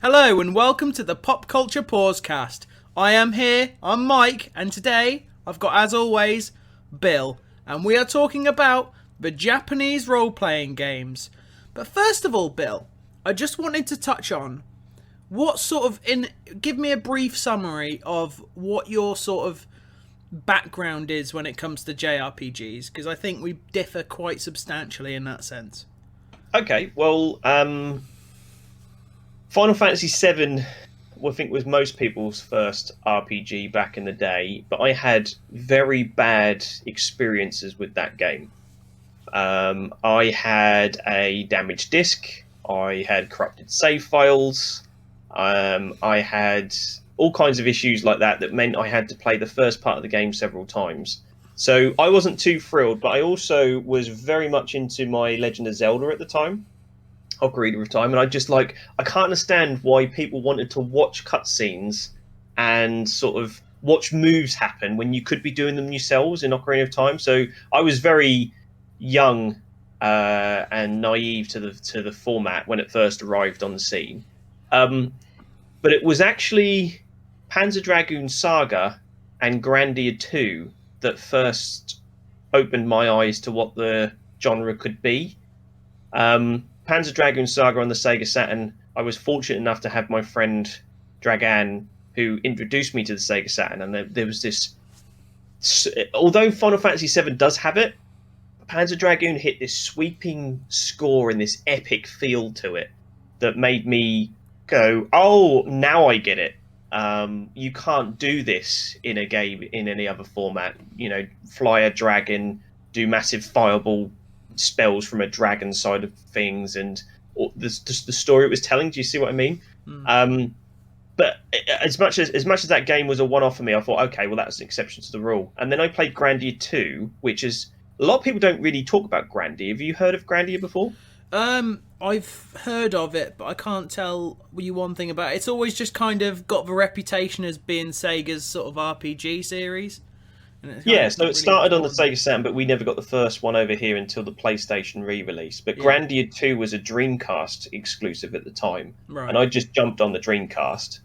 Hello and welcome to the Pop Culture Pausecast. I'm Mike, and today I've got, as always, Bill, and we are talking about the Japanese role-playing games. But first of all, Bill, I just wanted to touch on give me a brief summary of what your sort of background is when it comes to JRPGs, because I think we differ quite substantially in that sense. Okay, well, Final Fantasy VII, I think, was most people's first RPG back in the day, but I had very bad experiences with that game. I had a damaged disc, I had corrupted save files, I had all kinds of issues like that meant I had to play the first part of the game several times. So I wasn't too thrilled, but I also was very much into my Legend of Zelda at the time. Ocarina of Time, and I can't understand why people wanted to watch cutscenes and sort of watch moves happen when you could be doing them yourselves in Ocarina of Time. So I was very young and naive to the format when it first arrived on the scene. But it was actually Panzer Dragoon Saga and Grandia 2 that first opened my eyes to what the genre could be. Panzer Dragoon Saga on the Sega Saturn, I was fortunate enough to have my friend Dragan, who introduced me to the Sega Saturn, and there was this. Although Final Fantasy VII does have it, Panzer Dragoon hit this sweeping score and this epic feel to it that made me go, "Oh, now I get it. You can't do this in a game in any other format. You know, fly a dragon, do massive fireball spells from a dragon side of things, and the story it was telling. Do you see what I mean? But as much as that game was a one-off for me, I thought, okay, well, that's an exception to the rule. And then I played Grandia 2, which is a lot of people don't really talk about Grandia. Have you heard of Grandia before? I've heard of it, but I can't tell you one thing about it. It's always just kind of got the reputation as being Sega's sort of RPG series. Yeah, so it started on the Sega Saturn, but we never got the first one over here until the PlayStation re-release. But Grandia 2 was a Dreamcast exclusive at the time, right. And I just jumped on the Dreamcast.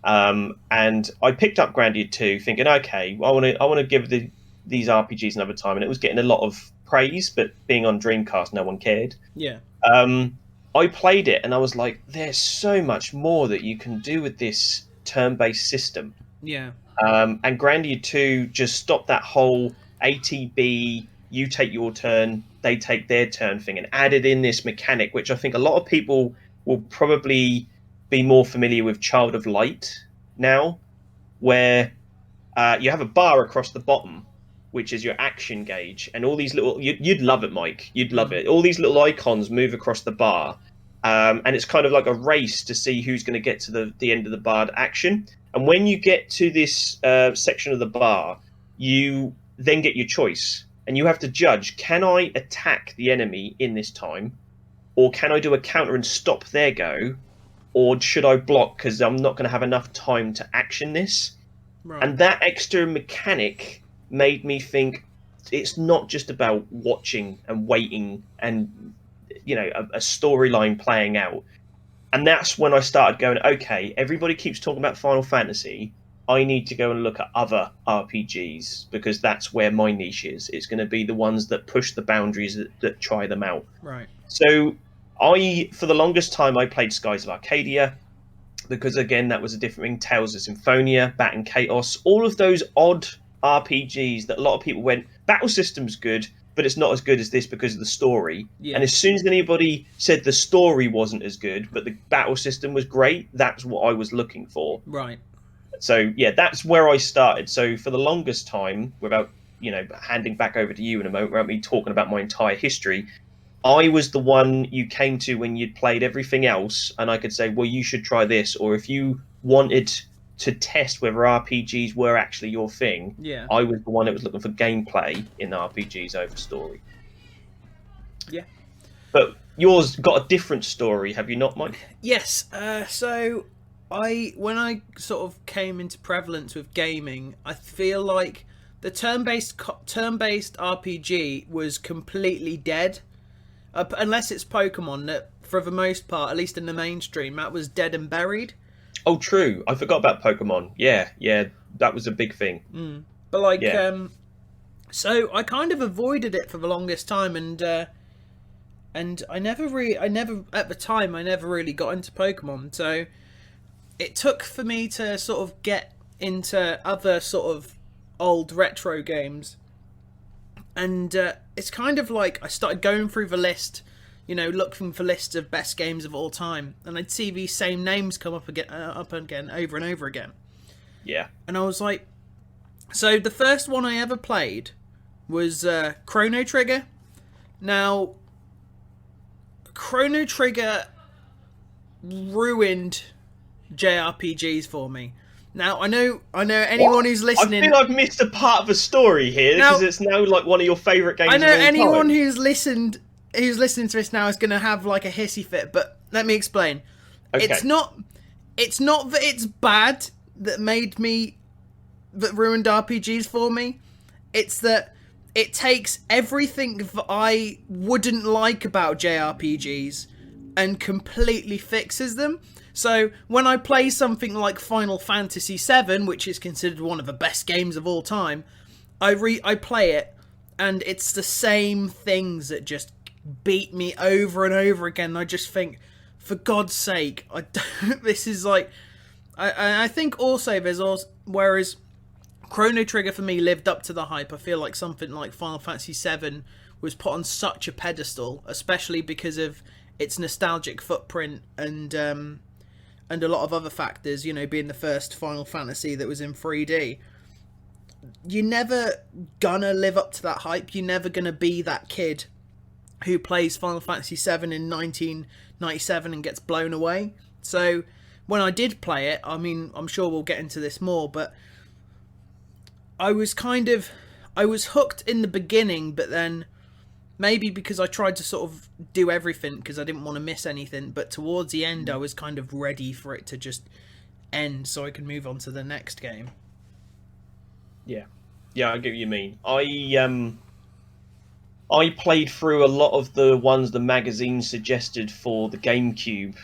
And I picked up Grandia 2 thinking, okay, I want to give these RPGs another time. And it was getting a lot of praise, but being on Dreamcast, no one cared. Yeah. I played it and I was like, there's so much more that you can do with this turn-based system. Yeah. And Grandia 2 just stopped that whole ATB, you take your turn, they take their turn thing, and added in this mechanic, which I think a lot of people will probably be more familiar with Child of Light now, where you have a bar across the bottom, which is your action gauge, and all these little... You'd love it, Mike. You'd love it. All these little icons move across the bar, and it's kind of like a race to see who's going to get to the end of the barred action. And when you get to this section of the bar, you then get your choice. And you have to judge, can I attack the enemy in this time? Or can I do a counter and stop their go? Or should I block because I'm not going to have enough time to action this? Right. And that extra mechanic made me think it's not just about watching and waiting and, you know, a storyline playing out. And that's when I started going, okay, everybody keeps talking about Final Fantasy. I need to go and look at other RPGs because that's where my niche is. It's going to be the ones that push the boundaries, that try them out. Right. So for the longest time, I played Skies of Arcadia because, again, that was a different thing. Tales of Symphonia, Baton Chaos, all of those odd RPGs that a lot of people went, battle system's good, but it's not as good as this because of the story. Yeah. And as soon as anybody said the story wasn't as good, but the battle system was great, that's what I was looking for. Right. So, yeah, that's where I started. So for the longest time, without, you know, handing back over to you in a moment, without me talking about my entire history, I was the one you came to when you'd played everything else, and I could say, well, you should try this. Or if you wanted to test whether RPGs were actually your thing, yeah, I was the one that was looking for gameplay in RPGs over story. Yeah. But yours got a different story, have you not, Mike? Yes. So when I sort of came into prevalence with gaming, I feel like the turn-based RPG was completely dead, unless it's Pokemon. That for the most part, at least in the mainstream, that was Dead and Buried. Oh, true. I forgot about Pokemon. Yeah, that was a big thing. But like, Yeah. so I kind of avoided it for the longest time, and I never at the time I never really got into Pokemon. So it took for me to sort of get into other sort of old retro games, and it's kind of like I started going through the list, looking for lists of best games of all time, and I'd see these same names come up again, over and over again. Yeah. And I was like, so the first one I ever played was Chrono Trigger. Now, Chrono Trigger ruined JRPGs for me. Now, I know anyone who's listening... I feel I've missed a part of the story here, because it's now like one of your favourite games I know of all anyone time. who's listening to this now is going to have like a hissy fit, but let me explain. Okay. It's not that it's bad that ruined RPGs for me. It's that it takes everything that I wouldn't like about JRPGs and completely fixes them. So when I play something like Final Fantasy VII, which is considered one of the best games of all time, I play it, and it's the same things that just beat me over and over again. And I just think, for God's sake, this is like... I think also whereas Chrono Trigger for me lived up to the hype, I feel like something like Final Fantasy VII was put on such a pedestal, especially because of its nostalgic footprint and a lot of other factors, being the first Final Fantasy that was in 3D. You're never gonna live up to that hype. You're never gonna be that kid who plays Final Fantasy VII in 1997 and gets blown away. So when I did play it, I mean, I'm sure we'll get into this more, but I was hooked in the beginning, but then maybe because I tried to sort of do everything because I didn't want to miss anything, but towards the end I was kind of ready for it to just end so I could move on to the next game. Yeah, I get what you mean. I played through a lot of the ones the magazine suggested for the GameCube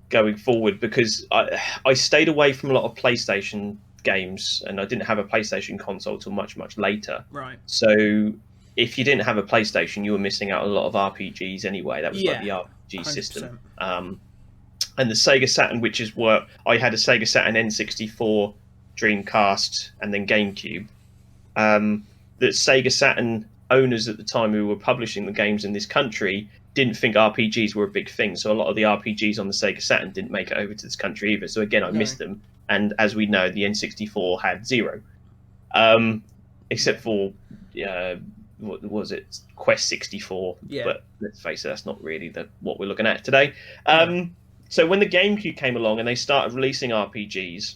going forward, because I stayed away from a lot of PlayStation games, and I didn't have a PlayStation console till much, much later. Right. So if you didn't have a PlayStation, you were missing out on a lot of RPGs anyway. That was like the RPG 100%. System. And the Sega Saturn, which is where I had a Sega Saturn N64, Dreamcast, and then GameCube. The Sega Saturn owners at the time who were publishing the games in this country didn't think RPGs were a big thing. So a lot of the RPGs on the Sega Saturn didn't make it over to this country either. So again, I missed them. And as we know, the N64 had 0. Except for... what was it? Quest 64. Yeah. But let's face it, that's not really what we're looking at today. So when the GameCube came along and they started releasing RPGs,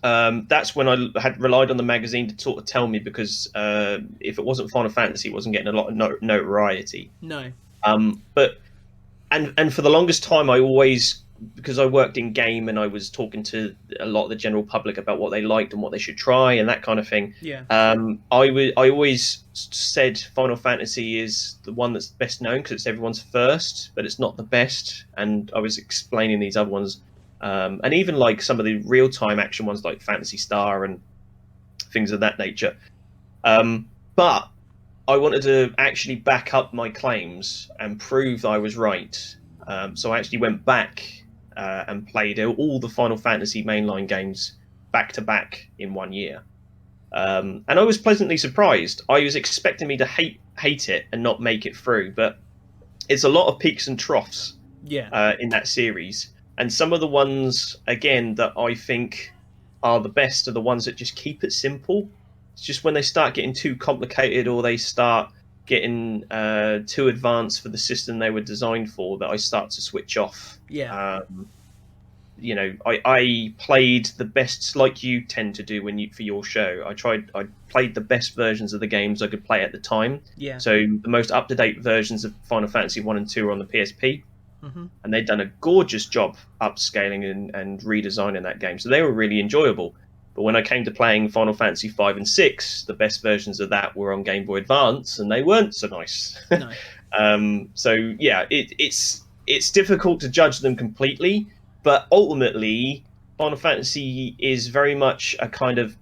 that's when I had relied on the magazine to sort of tell me, because if it wasn't Final Fantasy, it wasn't getting a lot of notoriety. No. But for the longest time, I always, because I worked in game and I was talking to a lot of the general public about what they liked and what they should try and that kind of thing. Yeah. I always said Final Fantasy is the one that's best known because it's everyone's first, but it's not the best. And I was explaining these other ones, and even like some of the real-time action ones like Phantasy Star and things of that nature. But I wanted to actually back up my claims and prove I was right. So I actually went back and played all the Final Fantasy mainline games back to back in 1 year. And I was pleasantly surprised. I was expecting me to hate it and not make it through, but it's a lot of peaks and troughs in that series. And some of the ones, again, that I think are the best are the ones that just keep it simple. It's just when they start getting too complicated or they start getting too advanced for the system they were designed for that I start to switch off. Yeah. I played the best, like you tend to do for your show. I played the best versions of the games I could play at the time. Yeah. So the most up-to-date versions of Final Fantasy 1 and 2 are on the PSP. Mm-hmm. And they'd done a gorgeous job upscaling and redesigning that game. So they were really enjoyable. But when I came to playing Final Fantasy 5 and 6, the best versions of that were on Game Boy Advance, and they weren't so nice. No. So yeah, it's difficult to judge them completely, but ultimately, Final Fantasy is very much a kind of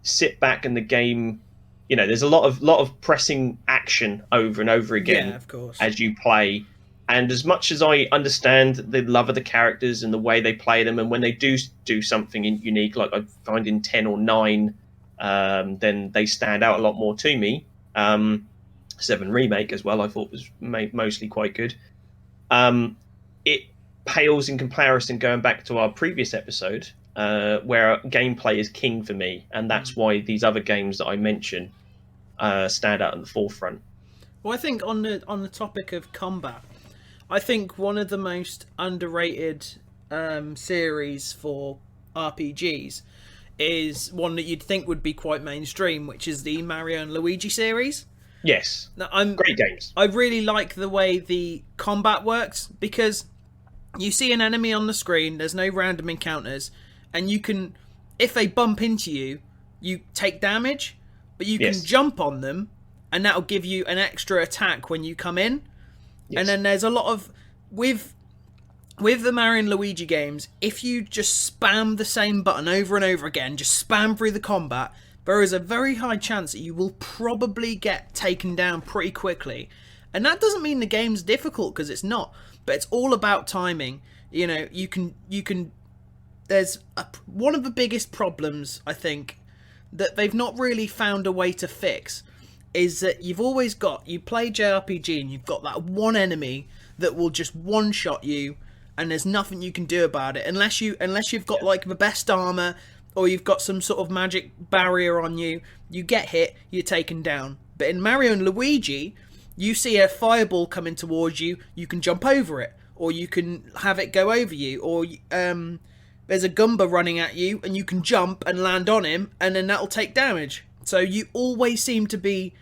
sit back in the game. You know, there's a lot of pressing action over and over again, of course, as you play. And as much as I understand the love of the characters and the way they play them, and when they do something unique, like I find in 10 or 9, then they stand out a lot more to me. 7 Remake as well, I thought was mostly quite good. It pales in comparison, going back to our previous episode, where gameplay is king for me, and that's why these other games that I mention stand out in the forefront. Well, I think on the topic of combat, I think one of the most underrated series for RPGs is one that you'd think would be quite mainstream, which is the Mario and Luigi series. Yes, now, great games. I really like the way the combat works, because you see an enemy on the screen, there's no random encounters, and you can, if they bump into you, you take damage, but you can jump on them, and that'll give you an extra attack when you come in. Yes. And then there's a lot of, with the Mario and Luigi games, if you just spam the same button over and over again, just spam through the combat, there is a very high chance that you will probably get taken down pretty quickly. And that doesn't mean the game's difficult, because it's not, but it's all about timing. You know, you can there's one of the biggest problems, I think, that they've not really found a way to fix, is that you play JRPG and you've got that one enemy that will just one-shot you, and there's nothing you can do about it unless you've got like the best armor, or you've got some sort of magic barrier on you. You get hit, you're taken down. But in Mario and Luigi, you see a fireball coming towards you, you can jump over it, or you can have it go over you, or there's a Goomba running at you and you can jump and land on him, and then that'll take damage. So you always seem to be...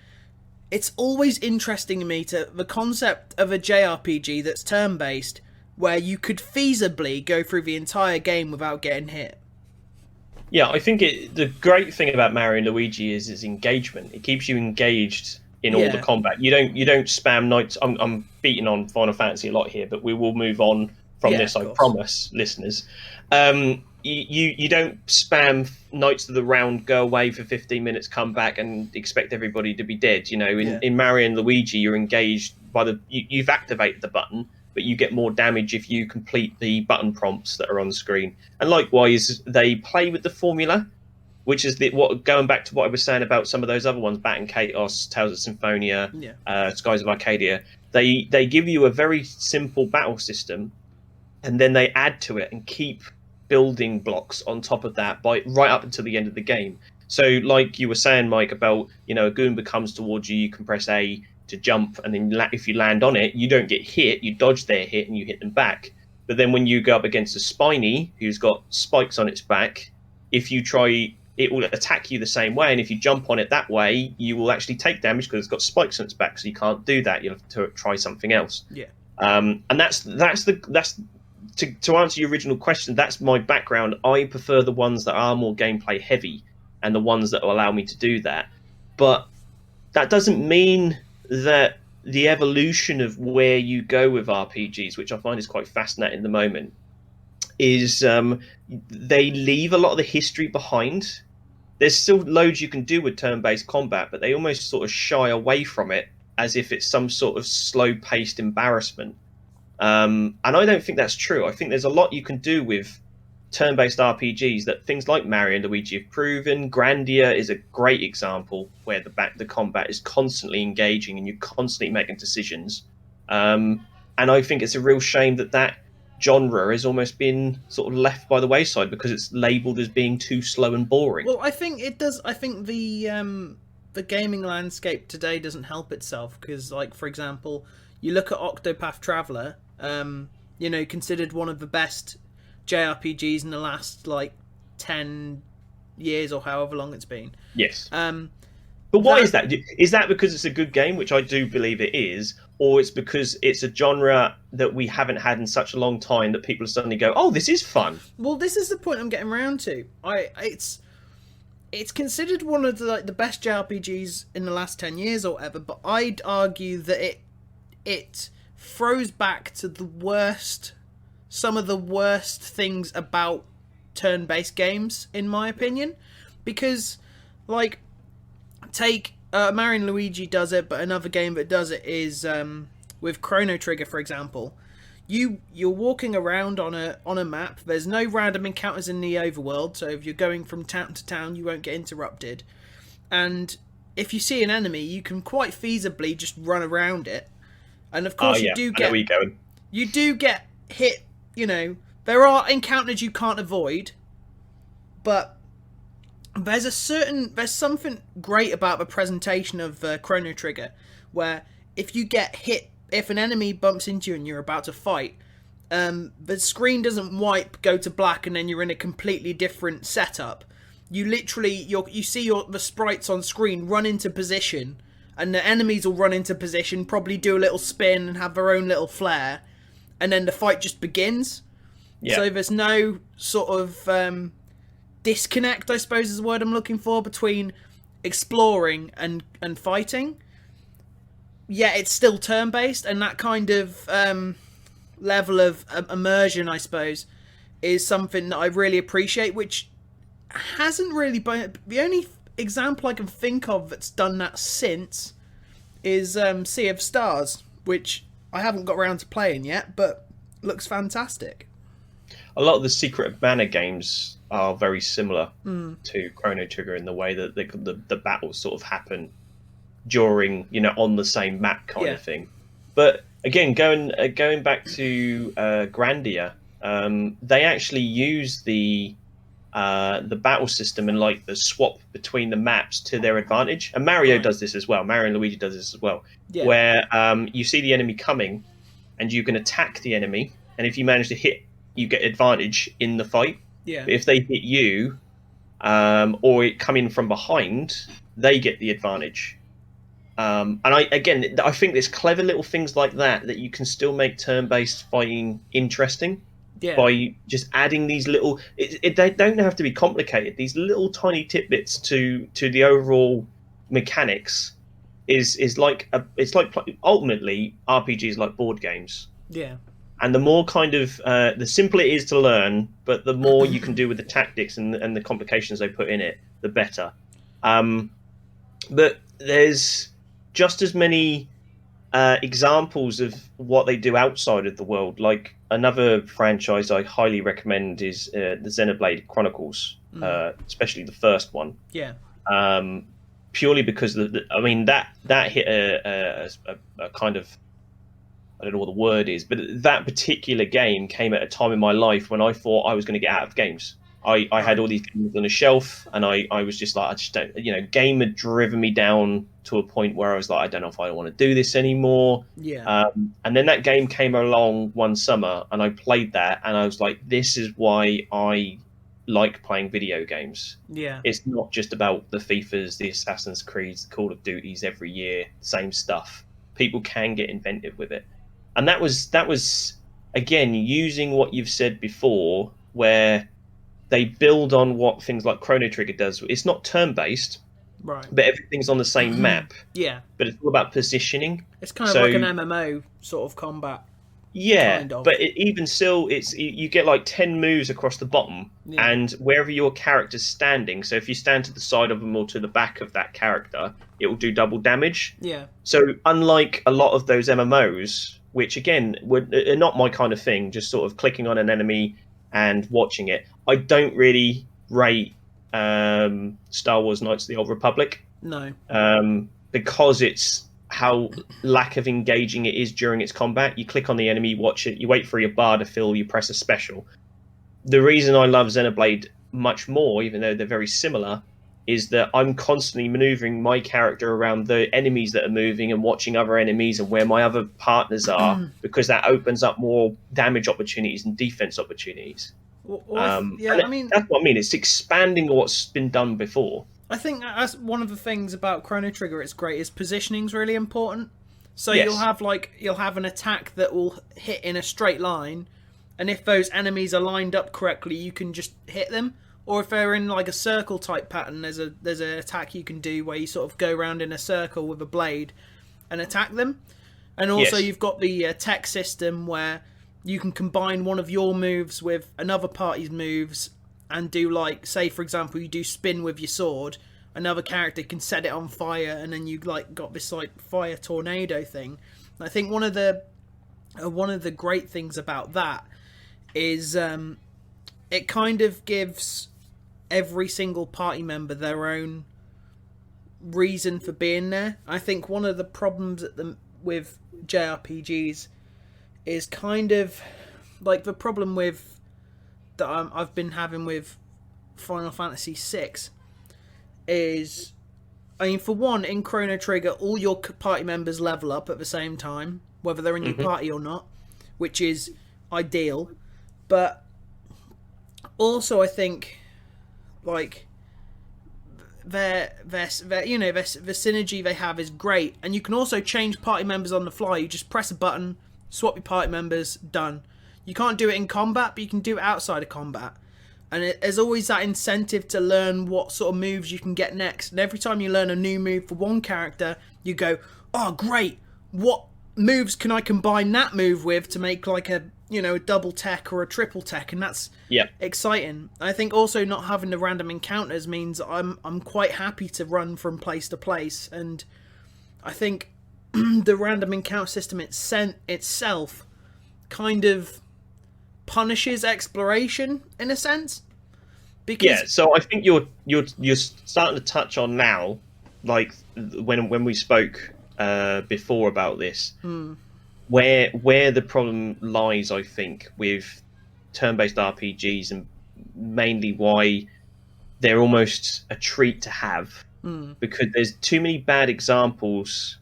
It's always interesting to me, the concept of a JRPG that's turn-based, where you could feasibly go through the entire game without getting hit. Yeah, I think the great thing about Mario and Luigi is engagement. It keeps you engaged in all the combat. You don't spam knights. I'm beating on Final Fantasy a lot here, but we will move on from this, I promise, listeners. You don't spam Knights of the Round, go away for 15 minutes, come back, and expect everybody to be dead. You know, in Mario and Luigi, you're engaged by you've activated the button, but you get more damage if you complete the button prompts that are on screen. And likewise, they play with the formula, which is going back to what I was saying about some of those other ones, Baton Chaos, Tales of Symphonia, Skies of Arcadia. They give you a very simple battle system, and then they add to it and keep building blocks on top of that right up until the end of the game. So like you were saying, Mike, about, a Goomba comes towards you, you can press A to jump, and then if you land on it, you don't get hit, you dodge their hit and you hit them back. But then when you go up against a Spiny who's got spikes on its back, if you try, it will attack you the same way, and if you jump on it that way, you will actually take damage because it's got spikes on its back, so you can't do that. You'll have to try something else. And that's to answer your original question, that's my background. I prefer the ones that are more gameplay heavy and the ones that will allow me to do that. But that doesn't mean that the evolution of where you go with RPGs, which I find is quite fascinating at the moment, is they leave a lot of the history behind. There's still loads you can do with turn-based combat, but they almost sort of shy away from it as if it's some sort of slow-paced embarrassment. And I don't think that's true. I think there's a lot you can do with turn-based RPGs that things like Mario and Luigi have proven. Grandia is a great example where the combat is constantly engaging and you're constantly making decisions. And I think it's a real shame that genre has almost been sort of left by the wayside because it's labelled as being too slow and boring. Well, I think it does. I think the gaming landscape today doesn't help itself because, like, for example, you look at Octopath Traveler, considered one of the best JRPGs in the last, 10 years or however long it's been. Yes. But why is that? Is that because it's a good game, which I do believe it is, or it's because it's a genre that we haven't had in such a long time that people suddenly go, "Oh, this is fun." Well, this is the point I'm getting around to. It's considered one of the best JRPGs in the last 10 years or whatever, but I'd argue that it throws back to some of the worst things about turn-based games, in my opinion, because like take Mario and Luigi does it, but another game that does it is with Chrono Trigger, for example. You're walking around on a map. There's no random encounters in the overworld, so if you're going from town to town, you won't get interrupted. And if you see an enemy, you can quite feasibly just run around it. And of course, you do get hit. You know, there are encounters you can't avoid, but there's something great about the presentation of Chrono Trigger, where if you get hit, if an enemy bumps into you and you're about to fight, the screen doesn't go to black, and then you're in a completely different setup. You literally you see the sprites on screen run into position, and the enemies will run into position, probably do a little spin and have their own little flair, and then the fight just begins. Yeah. So there's no sort of disconnect, I suppose is the word I'm looking for, between exploring and fighting. Yeah, it's still turn-based, and that kind of level of immersion, I suppose, is something that I really appreciate, which hasn't really been... The only example I can think of that's done that since is Sea of Stars, which I haven't got around to playing yet, but looks fantastic. A lot of the Secret of Mana games are very similar to Chrono Trigger in the way that the battles sort of happen during, on the same map kind of thing. But again, going back to Grandia, they actually use the battle system and like the swap between the maps to their advantage. And Mario does this as well. Mario and Luigi does this as well. Yeah. Where you see the enemy coming, and you can attack the enemy, and if you manage to hit, you get advantage in the fight. Yeah. But if they hit you, or it come in from behind, they get the advantage. And I think there's clever little things like that you can still make turn-based fighting interesting by just adding these little. They don't have to be complicated. These little tiny tidbits to the overall mechanics is like ultimately RPGs like board games. Yeah. And the more kind of the simpler it is to learn, but the more you can do with the tactics and the complications they put in it, the better. But there's just as many examples of what they do outside of the world. Like another franchise I highly recommend is the Xenoblade Chronicles, especially the first one. Yeah. Purely because that hit a kind of, I don't know what the word is, but that particular game came at a time in my life when I thought I was going to get out of games. I had all these games on a shelf, and I was just like, I just don't, game had driven me down to a point where I was like, I don't know if I want to do this anymore. Yeah. And then that game came along one summer, and I played that, and I was like, this is why I like playing video games. Yeah. It's not just about the FIFAs, the Assassin's Creeds, the Call of Duties every year, same stuff. People can get inventive with it. And that was again, using what you've said before, where they build on what things like Chrono Trigger does. It's not turn-based, right? But everything's on the same map. Yeah. But it's all about positioning. It's kind of like an MMO sort of combat. Yeah, kind of. But even still, you get like 10 moves across the bottom, and wherever your character's standing, so if you stand to the side of them or to the back of that character, it will do double damage. Yeah. So unlike a lot of those MMOs, which again are not my kind of thing, just sort of clicking on an enemy and watching it, I don't really rate Star Wars Knights of the Old Republic. No. Because it's how lack of engaging it is during its combat. You click on the enemy, you watch it, you wait for your bar to fill, you press a special. The reason I love Xenoblade much more, even though they're very similar, is that I'm constantly maneuvering my character around the enemies that are moving and watching other enemies and where my other partners are, because that opens up more damage opportunities and defense opportunities. That's what I mean. It's expanding what's been done before. I think that's one of the things about Chrono Trigger. It's great. Is positioning's really important. So Yes. you'll have an attack that will hit in a straight line, and if those enemies are lined up correctly, you can just hit them. Or if they're in like a circle type pattern, there's an attack you can do where you sort of go around in a circle with a blade and attack them. And also you've got the tech system where you can combine one of your moves with another party's moves and do, like, say for example you do spin with your sword, another character can set it on fire, and then you like got this like fire tornado thing. And I think one of the great things about that is it kind of gives every single party member their own reason for being there. I think one of the problems with JRPGs is kind of like the problem with that I've been having with Final Fantasy VI is, I mean, for one, in Chrono Trigger, all your party members level up at the same time, whether they're in your party or not, which is ideal. But also, I think like their you know, the synergy they have is great, and you can also change party members on the fly. You just press a button, swap your party members, done. You can't do it in combat, but you can do it outside of combat. And there's always that incentive to learn what sort of moves you can get next. And every time you learn a new move for one character, you go, oh great, what moves can I combine that move with to make like a, you know, a double tech or a triple tech? And that's exciting. I think also not having the random encounters means I'm quite happy to run from place to place. And I think the random encounter system itself kind of punishes exploration in a sense, because so I think you're starting to touch on now, like when we spoke before about this, where the problem lies, I think, with turn-based RPGs, and mainly why they're almost a treat to have, because there's too many bad examples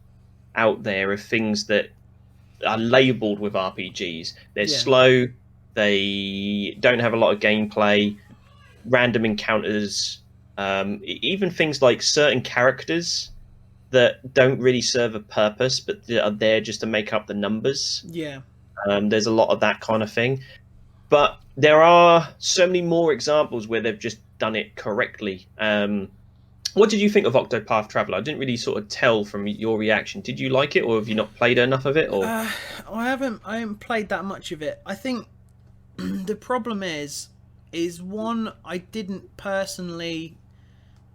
out there of things that are labelled with RPGs. They're slow, they don't have a lot of gameplay, random encounters, even things like certain characters that don't really serve a purpose, but are there just to make up the numbers. There's a lot of that kind of thing. But there are so many more examples where they've just done it correctly. What did you think of Octopath Traveler? I didn't really sort of tell from your reaction. Did you like it, or have you not played enough of it? Or I haven't played that much of it. I think the problem is one, I didn't personally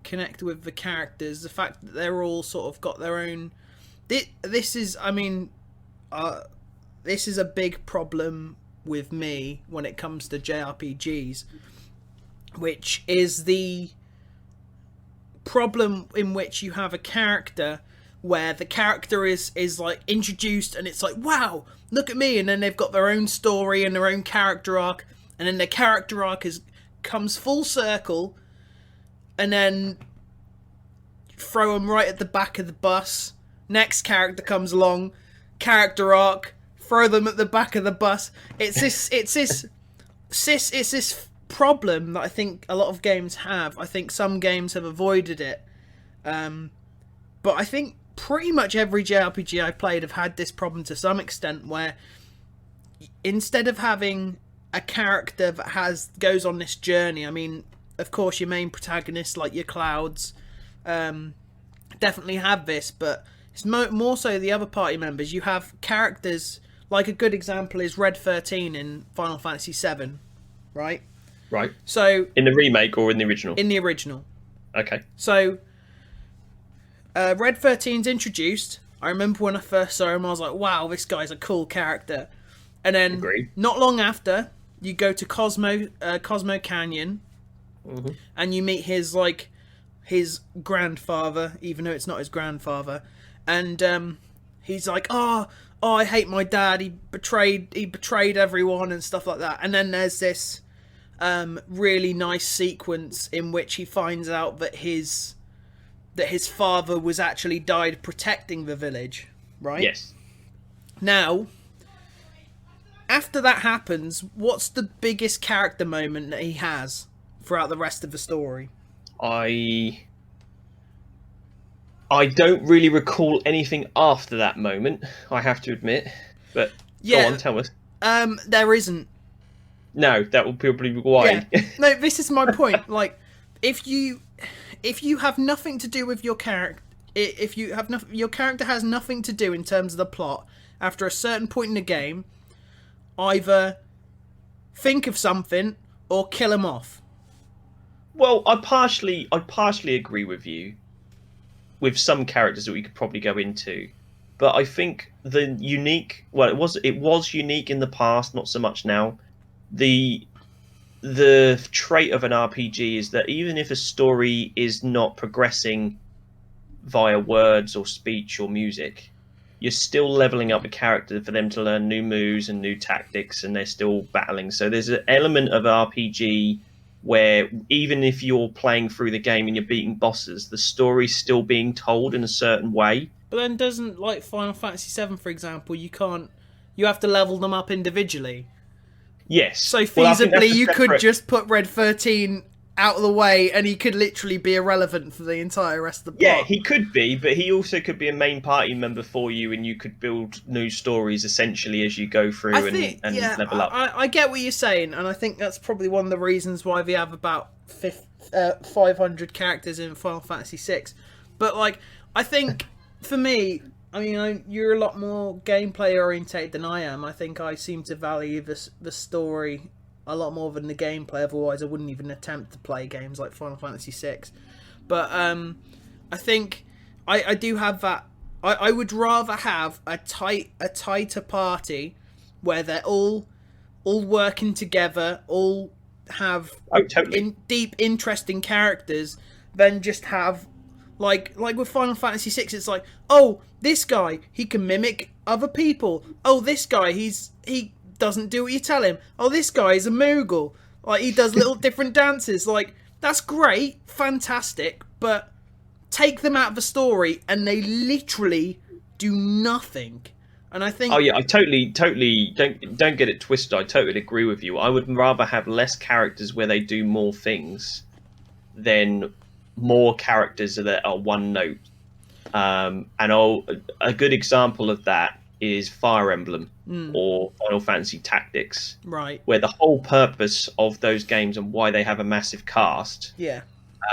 connect with the characters. The fact that they're all sort of got their own. This is a big problem with me when it comes to JRPGs, which is the problem in which you have a character where the character is like introduced and it's like, wow, look at me, and then they've got their own story and their own character arc, and then their character arc comes full circle, and then throw them right at the back of the bus. Next character comes along, character arc, throw them at the back of the bus. It's this problem that I think a lot of games have. I think some games have avoided it, but I think pretty much every JRPG I played have had this problem to some extent, where instead of having a character that goes on this journey, I mean, of course your main protagonists like your Clouds definitely have this, but it's more so the other party members. You have characters, like a good example is Red 13 in Final Fantasy VII, right? Right. So in the remake or in the original? In the original. Okay. So Red 13's introduced. I remember when I first saw him, I was like, wow, this guy's a cool character. And then not long after, you go to Cosmo Canyon, and you meet his grandfather, even though it's not his grandfather, and he's like, oh, I hate my dad. He betrayed everyone and stuff like that. And then there's this really nice sequence in which he finds out that his father was actually died protecting the village, right? Yes. Now, after that happens, what's the biggest character moment that he has throughout the rest of the story? I I don't really recall anything after that moment, I have to admit. But Yeah. go on, tell us. There isn't. No, that would probably be why. Yeah. No, this is my point. Like, if you have nothing to do with your character, if you have your character has nothing to do in terms of the plot after a certain point in the game, either think of something or kill him off. Well, I partially agree with you with some characters that we could probably go into, but I think the unique, well, it was unique in the past, not so much now. The trait of an RPG is that even if a story is not progressing via words or speech or music, you're still leveling up a character for them to learn new moves and new tactics, and they're still battling. So there's an element of RPG where even if you're playing through the game and you're beating bosses, the story's still being told in a certain way. But then doesn't, like Final Fantasy VII, for example, you have to level them up individually. Yes. So feasibly, you could just put Red 13 out of the way and he could literally be irrelevant for the entire rest of the plot. Yeah, he could be, but he also could be a main party member for you, and you could build new stories essentially as you go through and level up. I get what you're saying, and I think that's probably one of the reasons why we have about 500 characters in Final Fantasy VI. But, like, I think, for me, I mean, you're a lot more gameplay orientated than I am. I think I seem to value the story a lot more than the gameplay. Otherwise, I wouldn't even attempt to play games like Final Fantasy VI. But I think I do have that. I would rather have a tighter party where they're all working together, all have deep, interesting characters, than just have like with Final Fantasy VI. It's like, oh, this guy, he can mimic other people. Oh, this guy, he doesn't do what you tell him. Oh, this guy is a Moogle. Like, he does little different dances. Like, that's great, fantastic, but take them out of the story and they literally do nothing. And I think... Oh yeah, I totally don't get it twisted. I totally agree with you. I would rather have less characters where they do more things than more characters that are one note. And a good example of that is Fire Emblem or Final Fantasy Tactics, right? Where the whole purpose of those games and why they have a massive cast,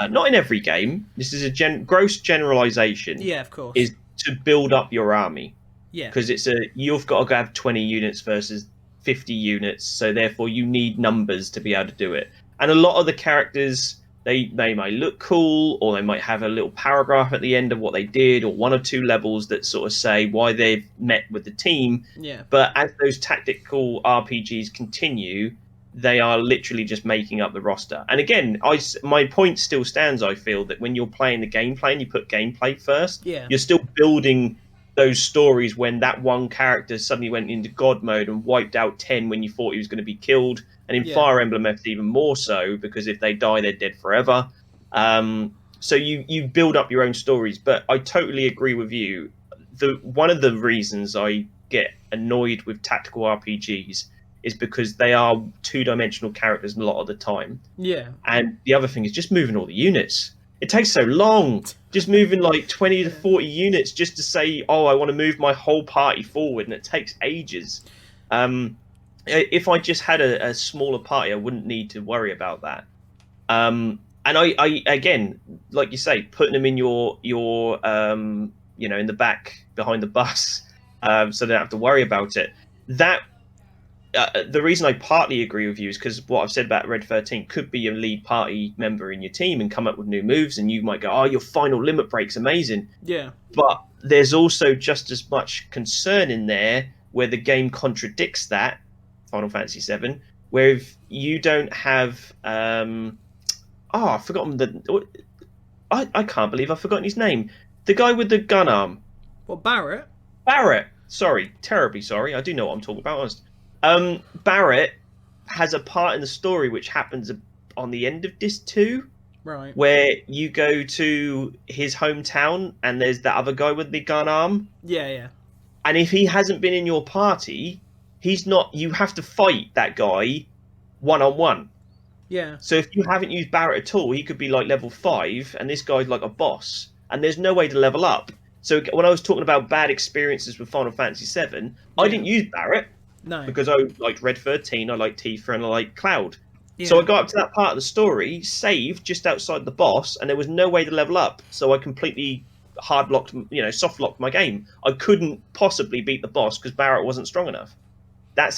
not in every game, this is a gross generalization, of course, is to build up your army, because you've got to have 20 units versus 50 units, so therefore you need numbers to be able to do it. And a lot of the characters, they might look cool, or they might have a little paragraph at the end of what they did, or one or two levels that sort of say why they've met with the team. Yeah. But as those tactical RPGs continue, they are literally just making up the roster. And again, my point still stands. I feel that when you're playing the gameplay and you put gameplay first, you're still building those stories when that one character suddenly went into God mode and wiped out 10 when you thought he was going to be killed. And in Fire Emblem, it's even more so, because if they die, they're dead forever. So you build up your own stories. But I totally agree with you. One of the reasons I get annoyed with tactical RPGs is because they are two-dimensional characters a lot of the time. Yeah. And the other thing is just moving all the units. It takes so long. Just moving like 20 to 40 units just to say, oh, I want to move my whole party forward, and it takes ages. If I just had a smaller party, I wouldn't need to worry about that. And I again, like you say, putting them in your in the back behind the bus, so they don't have to worry about it. That the reason I partly agree with you is because what I've said about Red 13 could be a lead party member in your team and come up with new moves, and you might go, oh, your final limit break's amazing. Yeah. But there's also just as much concern in there where the game contradicts that, Final Fantasy VII, where if you don't have I've forgotten I can't believe I've forgotten his name. The guy with the gun arm. What, Barrett? Barrett. Sorry, terribly sorry. I do know what I'm talking about. Honest. Barrett has a part in the story which happens on the end of Disc 2. Right. Where you go to his hometown and there's that other guy with the gun arm. Yeah, yeah. And if he hasn't been in your party, he's not. You have to fight that guy one-on-one. Yeah. So if you haven't used Barrett at all, he could be like level 5, and this guy's like a boss. and there's no way to level up. So when I was talking about bad experiences with Final Fantasy VII, I didn't use Barret No. because I liked Red 13, I liked Tifa, and I liked Cloud. Yeah. So I got up to that part of the story, saved just outside the boss, and there was no way to level up. So I completely hard locked, soft locked my game. I couldn't possibly beat the boss because Barret wasn't strong enough. That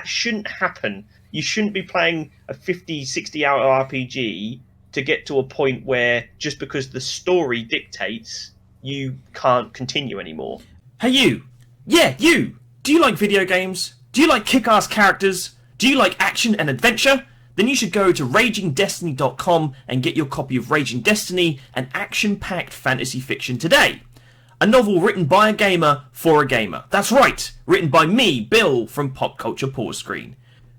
shouldn't happen. You shouldn't be playing a 50, 60-hour RPG to get to a point where just because the story dictates, you can't continue anymore. Hey, you! Yeah, you! Do you like video games? Do you like kick-ass characters? Do you like action and adventure? Then you should go to RagingDestiny.com and get your copy of Raging Destiny, an action-packed fantasy fiction today. A novel written by a gamer for a gamer. That's right, written by me, Bill, from Pop Culture Pause Screen.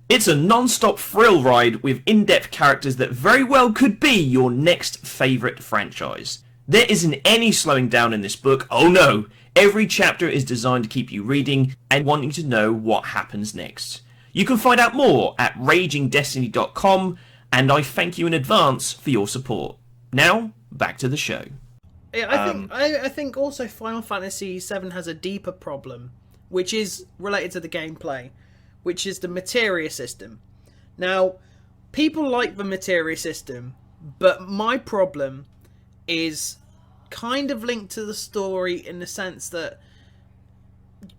It's a non-stop thrill ride with in-depth characters that very well could be your next favourite franchise. There isn't any slowing down in this book, oh no! Every chapter is designed to keep you reading and wanting to know what happens next. You can find out more at RagingDestiny.com, and I thank you in advance for your support. Now, back to the show. Yeah, I think also Final Fantasy VII has a deeper problem, which is related to the gameplay, which is the materia system. Now, people like the materia system, but my problem is kind of linked to the story in the sense that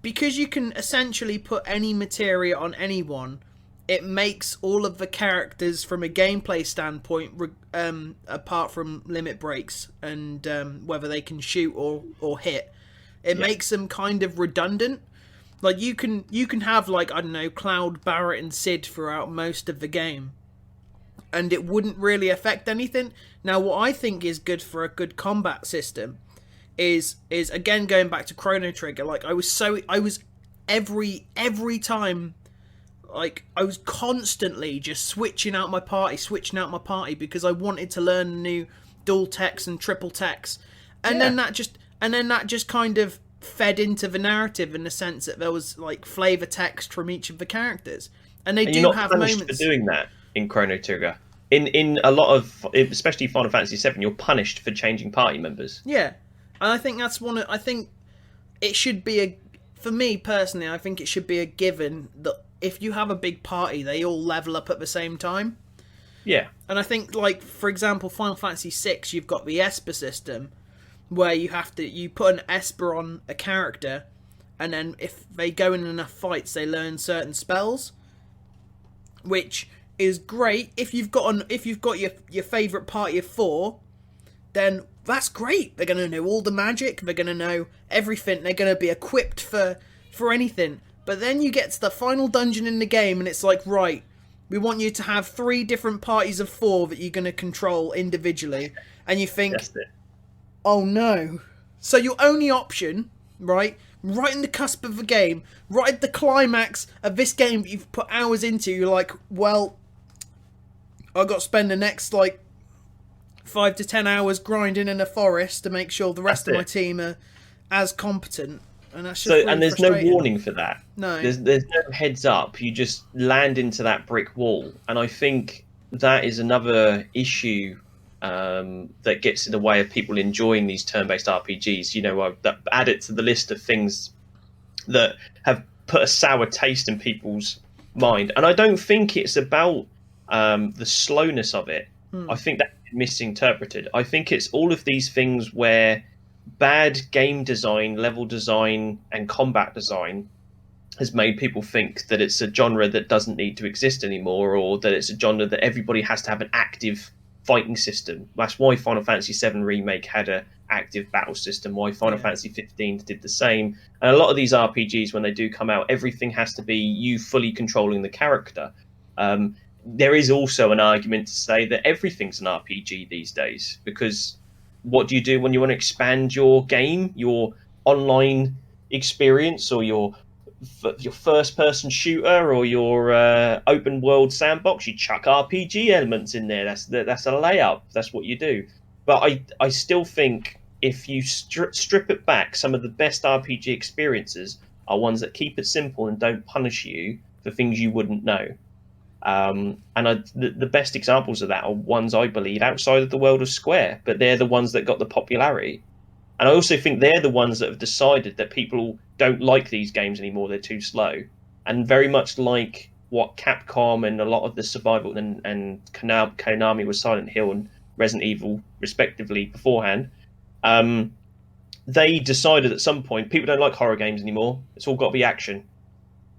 because you can essentially put any materia on anyone, it makes all of the characters from a gameplay standpoint, apart from limit breaks and whether they can shoot or hit, it makes them kind of redundant. Like you can have, like, I don't know, Cloud, Barret and Cid throughout most of the game, and it wouldn't really affect anything. Now, what I think is good for a good combat system is again going back to Chrono Trigger. Like I was every time, like I was constantly just switching out my party because I wanted to learn new dual techs and triple techs, and then that just kind of fed into the narrative in the sense that there was like flavor text from each of the characters, and they do have moments for doing that in Chrono Trigger. In a lot of, especially Final Fantasy VII, you're punished for changing party members. Yeah, and I think I think it should be for me personally, I think it should be a given that if you have a big party, they all level up at the same time. Yeah. And I think, like, for example, Final Fantasy VI, you've got the Esper system, where you put an Esper on a character, and then if they go in enough fights, they learn certain spells, which is great. If you've got your favourite party of 4, then that's great. They're going to know all the magic, they're going to know everything, they're going to be equipped for anything. But then you get to the final dungeon in the game, and it's like, right, we want you to have 3 different parties of 4 that you're going to control individually. And you think, oh no. So your only option, right in the cusp of the game, right at the climax of this game that you've put hours into, you're like, well, I've got to spend the next, 5 to 10 hours grinding in a forest to make sure the rest of my team are as competent. And that's just really and there's no frustrating. warning for that. No. There's no heads up. You just land into that brick wall. And I think that is another issue that gets in the way of people enjoying these turn-based RPGs. That add it to the list of things that have put a sour taste in people's mind. And I don't think it's about the slowness of it. I think that's misinterpreted. I think it's all of these things where bad game design, level design, and combat design has made people think that it's a genre that doesn't need to exist anymore, or that it's a genre that everybody has to have an active fighting system. That's why Final Fantasy VII Remake had an active battle system, why Final Fantasy 15 did the same. And a lot of these RPGs, when they do come out, everything has to be you fully controlling the character. There is also an argument to say that everything's an RPG these days, because what do you do when you want to expand your game, your online experience, or your first-person shooter, or your open world sandbox? You chuck RPG elements in there. That's a layup. That's what you do. But I still think if you strip it back, some of the best RPG experiences are ones that keep it simple and don't punish you for things you wouldn't know. The best examples of that are ones I believe outside of the world of Square, but they're the ones that got the popularity. And I also think they're the ones that have decided that people don't like these games anymore, they're too slow. And very much like what Capcom and a lot of the survival and Konami with Silent Hill and Resident Evil, respectively, beforehand, they decided at some point people don't like horror games anymore. It's all got to be action.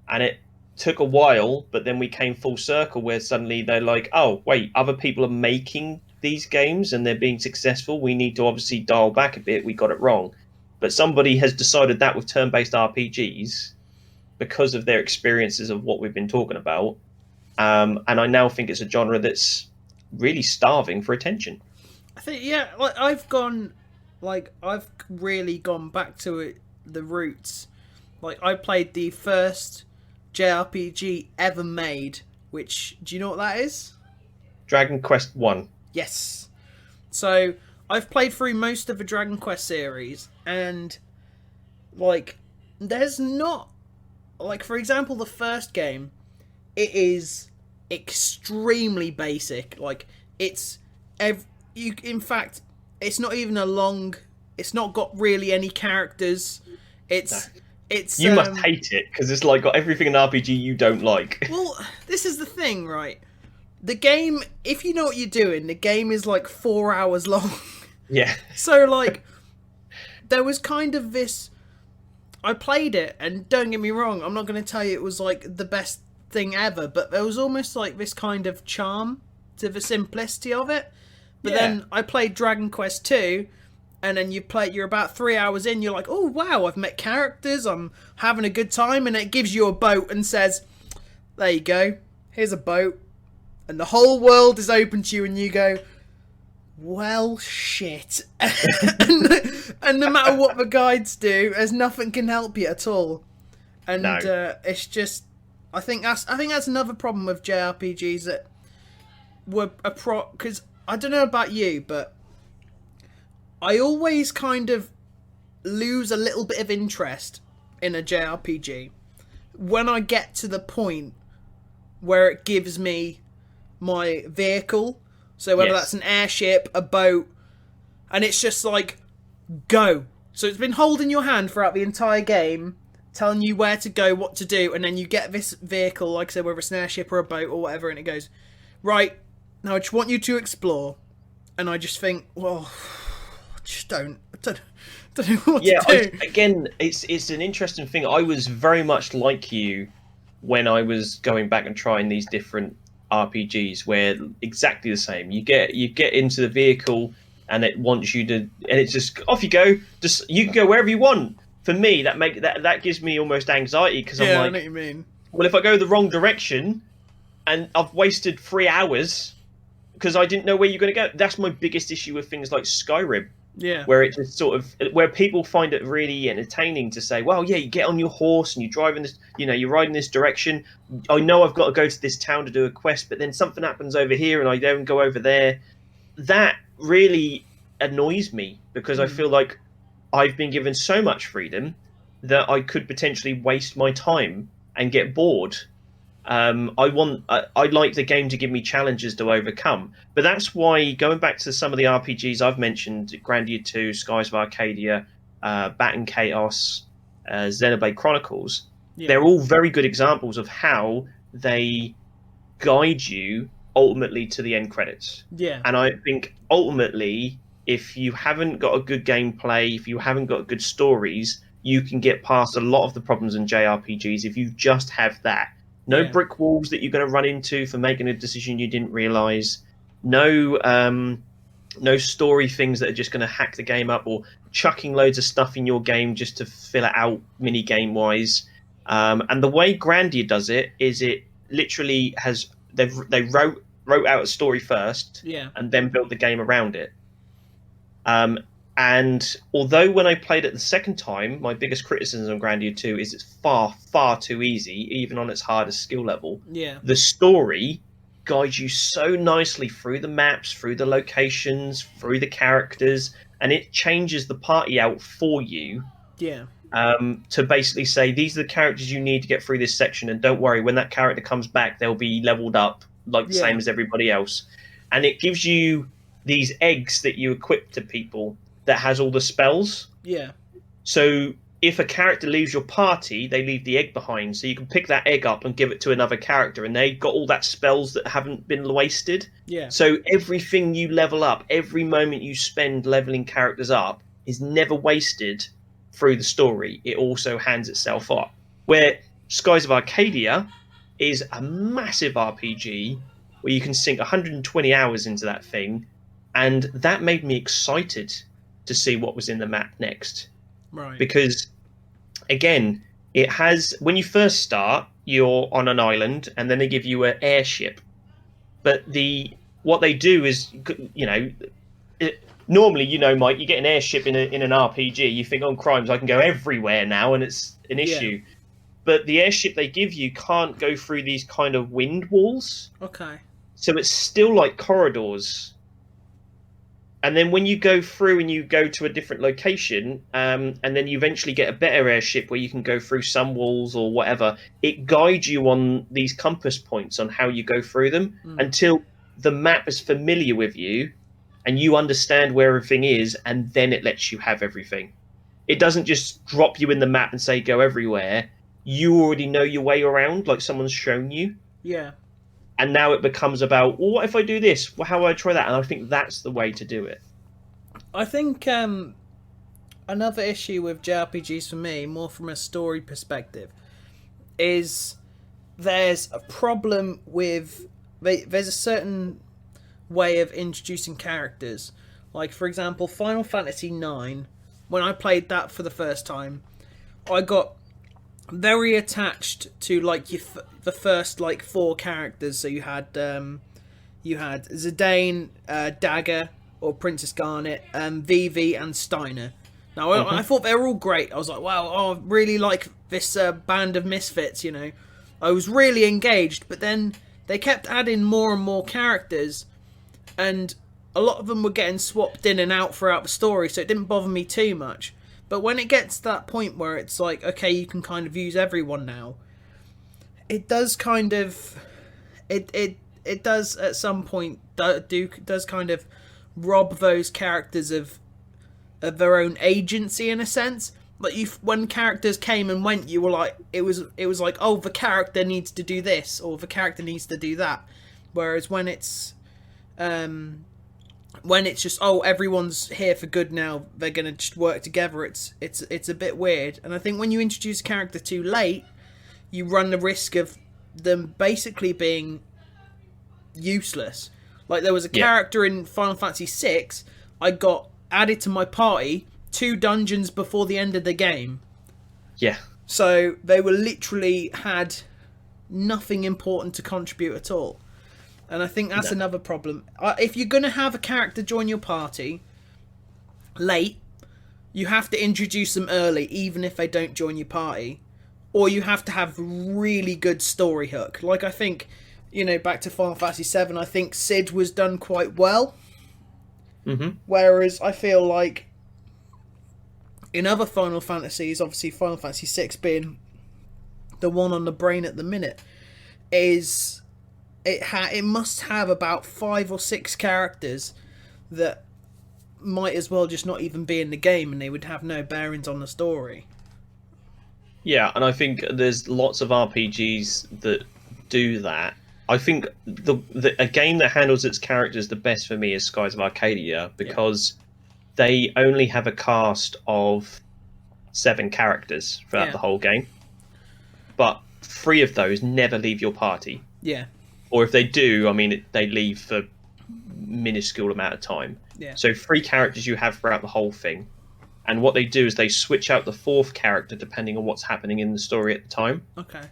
And it took a while, but then we came full circle where suddenly they're like, oh, wait, other people are making these games and they're being successful. We need to obviously dial back a bit. We got it wrong. But somebody has decided that with turn-based RPGs because of their experiences of what we've been talking about. And I now think it's a genre that's really starving for attention. I think, yeah, I've really gone back to it, the roots. Like, I played the first JRPG ever made, which, do you know what that is? Dragon Quest 1. Yes. So, I've played through most of the Dragon Quest series, and, like, there's not... Like, for example, the first game, it is extremely basic. Like, it's... in fact, it's not even a long... It's not got really any characters. It's... You must hate it, because it's like got everything in RPG you don't like. Well, this is the thing, right? The game, if you know what you're doing, the game is like 4 hours long. Yeah. So, like, there was kind of this... I played it, and don't get me wrong, I'm not going to tell you it was like the best thing ever, but there was almost like this kind of charm to the simplicity of it. But then I played Dragon Quest 2, and then you're about 3 hours in, you're like, oh wow, I've met characters, I'm having a good time, and it gives you a boat and says, there you go, here's a boat, and the whole world is open to you, and you go, well, shit. and no matter what the guides do, there's nothing can help you at all. And it's just, I think that's another problem with JRPGs that were because I don't know about you, but I always kind of lose a little bit of interest in a JRPG when I get to the point where it gives me my vehicle. So whether that's an airship, a boat, and it's just like, go. So it's been holding your hand throughout the entire game, telling you where to go, what to do, and then you get this vehicle, like I said, whether it's an airship or a boat or whatever, and it goes, right, now I just want you to explore. And I just think, well, I just don't know what to do. Again, it's an interesting thing. I was very much like you when I was going back and trying these different RPGs, where exactly the same. You get into the vehicle and it wants you to, and it's just off you go. Just you can go wherever you want. For me, that gives me almost anxiety, because I'm like, I know what you mean. Well, if I go the wrong direction and I've wasted 3 hours because I didn't know where you're going to go. That's my biggest issue with things like Skyrim. Yeah. Where it just sort of, where people find it really entertaining to say, well, yeah, you get on your horse and you drive in this, you're riding this direction. I know I've got to go to this town to do a quest, but then something happens over here and I don't go over there. That really annoys me, because I feel like I've been given so much freedom that I could potentially waste my time and get bored. I like the game to give me challenges to overcome, but that's why, going back to some of the RPGs I've mentioned, Grandia 2, Skies of Arcadia, Baton Chaos, Xenoblade Chronicles, they're all very good examples of how they guide you ultimately to the end credits. Yeah. And I think ultimately, if you haven't got a good gameplay, if you haven't got good stories, you can get past a lot of the problems in JRPGs if you just have that. No brick walls that you're going to run into for making a decision you didn't realise. No story things that are just going to hack the game up, or chucking loads of stuff in your game just to fill it out mini game wise. And the way Grandia does it is, it literally has, they wrote out a story first, and then built the game around it. And although when I played it the second time, my biggest criticism of Grandia 2 is it's far, far too easy, even on its hardest skill level. Yeah. The story guides you so nicely through the maps, through the locations, through the characters, and it changes the party out for you. Yeah. to basically say these are the characters you need to get through this section, and don't worry, when that character comes back, they'll be leveled up like the same as everybody else. And it gives you these eggs that you equip to people that has all the spells. Yeah. So if a character leaves your party, they leave the egg behind, so you can pick that egg up and give it to another character, and they've got all that spells that haven't been wasted. Yeah. So everything you level up, every moment you spend leveling characters up, is never wasted through the story. It also hands itself up. Where Skies of Arcadia is a massive RPG where you can sink 120 hours into that thing, and that made me excited to see what was in the map next. Right. Because, again, it has... When you first start, you're on an island, and then they give you an airship. But what they do is, you know... Normally, you know, Mike, you get an airship in an RPG, you think, on crimes, I can go everywhere now, and it's an issue. But the airship they give you can't go through these kind of wind walls. Okay. So it's still like corridors. And then when you go through and you go to a different location, and then you eventually get a better airship where you can go through some walls or whatever, it guides you on these compass points on how you go through them until the map is familiar with you and you understand where everything is, and then it lets you have everything. It doesn't just drop you in the map and say go everywhere. You already know your way around, like someone's shown you. Yeah. And now it becomes about, well, what if I do this? Well, how do I try that? And I think that's the way to do it. I think another issue with JRPGs for me, more from a story perspective, is there's a problem with... There's a certain way of introducing characters. Like, for example, Final Fantasy Vii, when I played that for the first time, I got very attached to like the first like 4 characters. So you had Zidane, Dagger or Princess Garnet, Vivi and Steiner. Now I thought they were all great. I was like, wow, I really like this band of misfits. You know, I was really engaged. But then they kept adding more and more characters, and a lot of them were getting swapped in and out throughout the story, so it didn't bother me too much. But when it gets to that point where it's like, okay, you can kind of use everyone now, it does kind of... It does at some point does kind of rob those characters of their own agency in a sense. Like when characters came and went, you were like, it was like, oh, the character needs to do this or the character needs to do that. Whereas when it's just, oh, everyone's here for good now, they're gonna just work together, it's a bit weird. And I think when you introduce a character too late, you run the risk of them basically being useless. Like there was a character in Final Fantasy VI I got added to my party 2 dungeons before the end of the game. Yeah. So they were literally had nothing important to contribute at all. And I think that's another problem. If you're going to have a character join your party late, you have to introduce them early, even if they don't join your party. Or you have to have really good story hook. Like I think, you know, back to Final Fantasy VII, I think Cid was done quite well. Mm-hmm. Whereas I feel like in other Final Fantasies, obviously Final Fantasy VI being the one on the brain at the minute, is... It must have about 5 or 6 characters that might as well just not even be in the game, and they would have no bearings on the story. Yeah, and I think there's lots of RPGs that do that. I think a game that handles its characters the best for me is Skies of Arcadia, because they only have a cast of 7 characters throughout the whole game. But 3 of those never leave your party. Yeah. Or if they do, I mean, they leave for minuscule amount of time. Yeah. So 3 characters you have throughout the whole thing. And what they do is they switch out the 4th character depending on what's happening in the story at the time. Okay.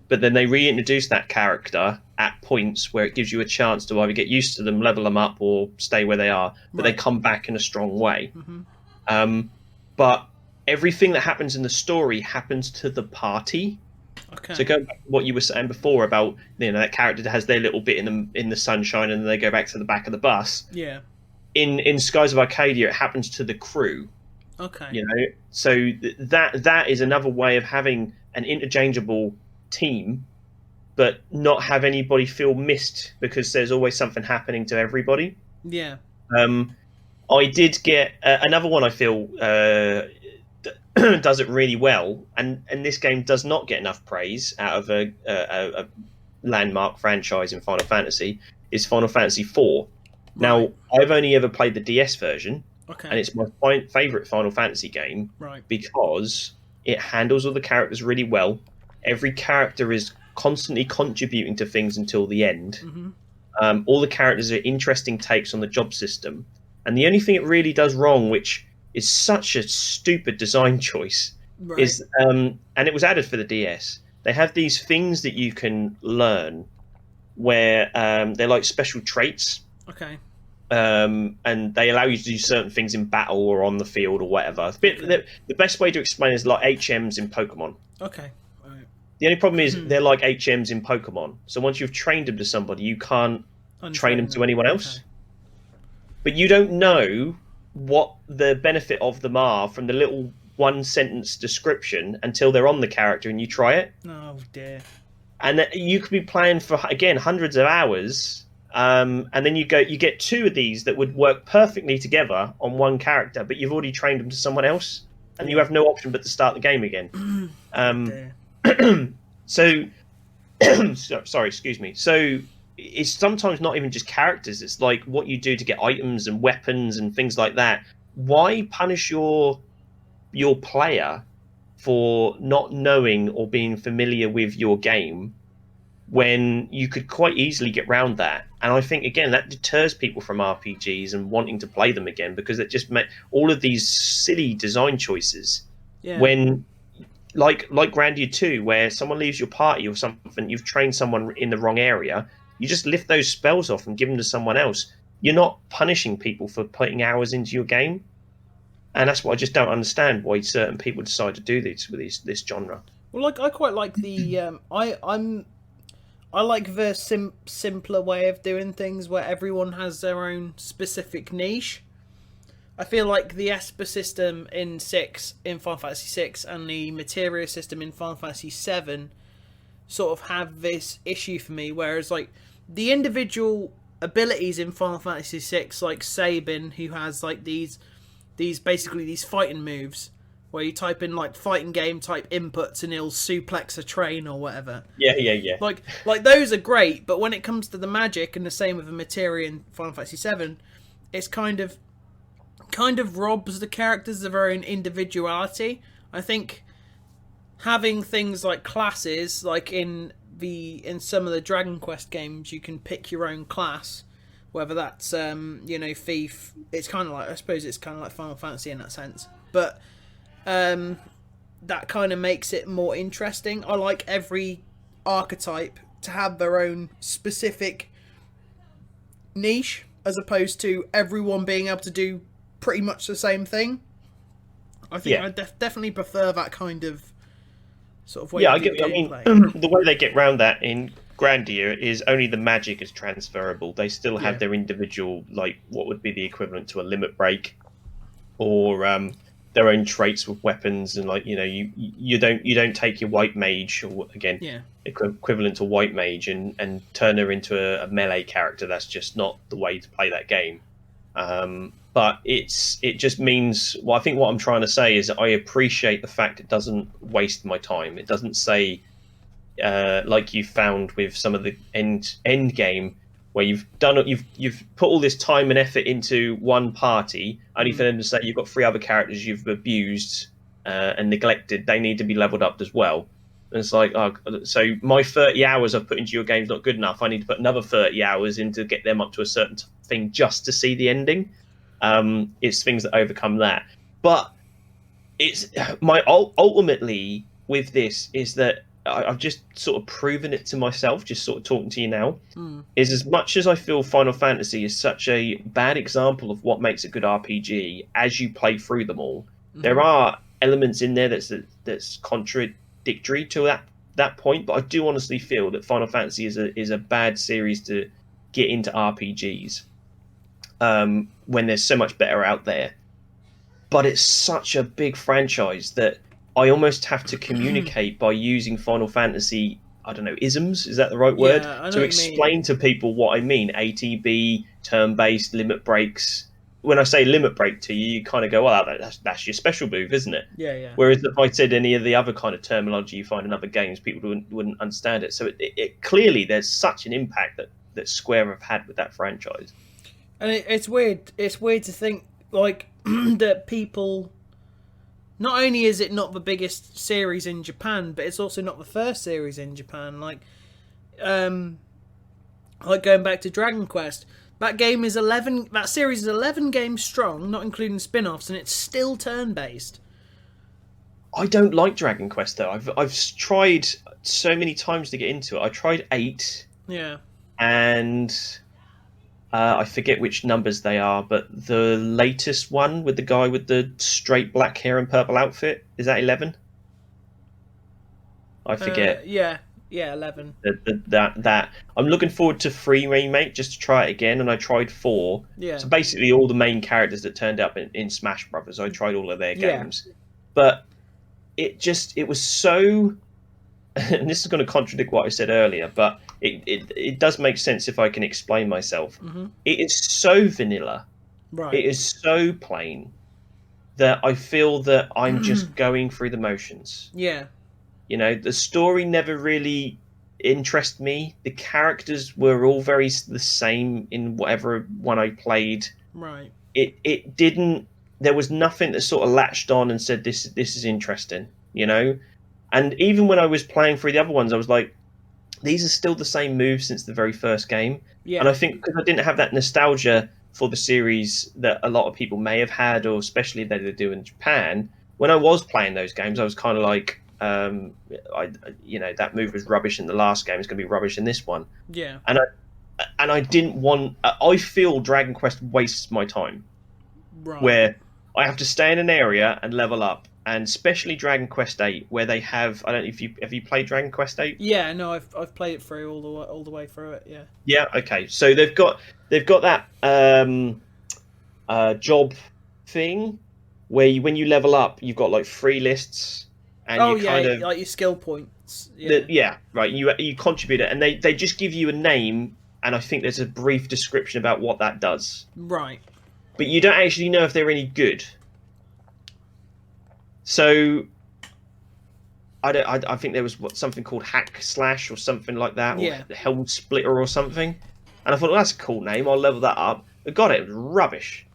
But then they reintroduce that character at points where it gives you a chance to either get used to them, level them up, or stay where they are. But they come back in a strong way. Mm-hmm. But everything that happens in the story happens to the party. Okay. So going back to what you were saying before about, you know, that character that has their little bit in the sunshine and then they go back to the back of the bus. Yeah. In Skies of Arcadia, it happens to the crew. Okay. You know, so that is another way of having an interchangeable team, but not have anybody feel missed because there's always something happening to everybody. Yeah. I did get another one. I feel does it really well, and this game does not get enough praise out of a landmark franchise in Final Fantasy. Is Final Fantasy IV. Now, Right. I've only ever played the DS version, Okay. and it's my favorite Final Fantasy game Right. because it handles all the characters really well. Every character is constantly contributing to things until the end. Mm-hmm. All the characters are interesting takes on the job system. And the only thing it really does wrong, which is such a stupid design choice, Right. is, and it was added for the DS, they have these things that you can learn where they're like special traits. Okay. And they allow you to do certain things in battle or on the field or whatever. The best way to explain it is like HMs in Pokemon. Okay. Right. The only problem is they're like HMs in Pokemon. So once you've trained them to somebody, you can't train them to anyone else. Okay. But you don't know what the benefit of them are from the little one-sentence description until they're on the character and you try it. Oh, dear. And you could be playing for, again, hundreds of hours, and then you get two of these that would work perfectly together on one character, but you've already trained them to someone else, and you have no option but to start the game again. So, sorry, excuse me. So it's sometimes not even just characters. It's like what you do to get items and weapons and things like that. Why punish your player for not knowing or being familiar with your game when you could quite easily get round that? And I think, again, that deters people from RPGs and wanting to play them again, because it just met all of these silly design choices. Yeah. When like Grandia 2, where someone leaves your party or something, you've trained someone in the wrong area, you just lift those spells off and give them to someone else. You're not punishing people for putting hours into your game. And that's what I just don't understand, why certain people decide to do this with this genre. Well, like, I quite like the I like the simpler way of doing things where everyone has their own specific niche. I feel like the Esper system in Final Fantasy VI and the Materia system in Final Fantasy VII sort of have this issue for me, whereas like the individual abilities in Final Fantasy VI, like Sabin, who has like these fighting moves where you type in like fighting game type inputs and he'll suplex a train or whatever. Yeah. Like those are great, but when it comes to the magic, and the same with the Materia in Final Fantasy VII, it's kind of robs the characters of their own individuality. I think having things like classes, like in some of the Dragon Quest games, you can pick your own class, whether that's thief. It's kind of like, I suppose it's kind of like Final Fantasy in that sense, but that kind of makes it more interesting. I like every archetype to have their own specific niche, as opposed to everyone being able to do pretty much the same thing. I think I definitely prefer that kind of sort of way of gameplay. The way they get around that in Grandia is only the magic is transferable. They still have their individual, like what would be the equivalent to a limit break, or their own traits with weapons, and like you don't take your white mage, or again equivalent to white mage, and turn her into a melee character. That's just not the way to play that game. But it just means, well, I think what I'm trying to say is that I appreciate the fact it doesn't waste my time. It doesn't say, like you found with some of the end game, where you've put all this time and effort into one party, only for them to say you've got 3 other characters you've abused and neglected. They need to be leveled up as well. And it's like, so my 30 hours I've put into your game's not good enough. I need to put another 30 hours in to get them up to a certain thing just to see the ending. It's things that overcome that. But it's ultimately with this is that I've just sort of proven it to myself, just sort of talking to you now, is as much as I feel Final Fantasy is such a bad example of what makes a good RPG as you play through them all, there are elements in there that's contradictory to that point, but I do honestly feel that Final Fantasy is a bad series to get into RPGs when there's so much better out there. but it's such a big franchise that I almost have to communicate by using Final Fantasy, I don't know, isms, is that the right word? Yeah, I know To what you explain mean. to people what I mean. ATB, turn-based, limit breaks. When I say limit break to you, you kind of go, well, that's your special move, isn't it? Yeah, yeah. Whereas if I said any of the other kind of terminology you find in other games, people wouldn't understand it. So it clearly there's such an impact that Square have had with that franchise. And it's weird. It's weird to think like that people. Not only is it not the biggest series in Japan, but it's also not the first series in Japan. Like going back to Dragon Quest, that game is 11. That series is 11 games strong, not including spin-offs, and it's still turn-based. I don't like Dragon Quest though. I've tried so many times to get into it. I tried 8, Yeah. and I forget which numbers they are, but the latest one with the guy with the straight black hair and purple outfit, is that 11? I forget. Yeah, 11. That I'm looking forward to 3 remake just to try it again, and I tried 4. Yeah. So basically all the main characters that turned up in Smash Brothers, I tried all of their Yeah. games. But it was so, and this is going to contradict what I said earlier, but it does make sense if I can explain myself. Mm-hmm. It is so vanilla. Right. It is so plain that I feel that I'm just going through the motions. Yeah. You know, the story never really interested me. The characters were all very the same in whatever one I played. Right. It didn't. There was nothing that sort of latched on and said this is interesting. You know, and even when I was playing through the other ones, I was like, these are still the same moves since the very first game. Yeah. And I think because I didn't have that nostalgia for the series that a lot of people may have had, or especially that they do in Japan, when I was playing those games, I was kind of like, that move was rubbish in the last game, it's going to be rubbish in this one. Yeah. And I didn't want. I feel Dragon Quest wastes my time, Right. where I have to stay in an area and level up. And especially Dragon Quest VIII, where they have, I don't know if you played Dragon Quest VIII. Yeah, no, I've played it through all the way through it. Yeah. Yeah. Okay. So they've got that job thing where when you level up, you've got like 3 lists, and you kind of like your skill points. Yeah. Right. You contribute it, and they just give you a name, and I think there's a brief description about what that does. Right. But you don't actually know if they're any good. So, I think there was something called Hack Slash or something like that, or Yeah. Helm Splitter or something. And I thought, well, that's a cool name. I'll level that up. I got it. It was rubbish.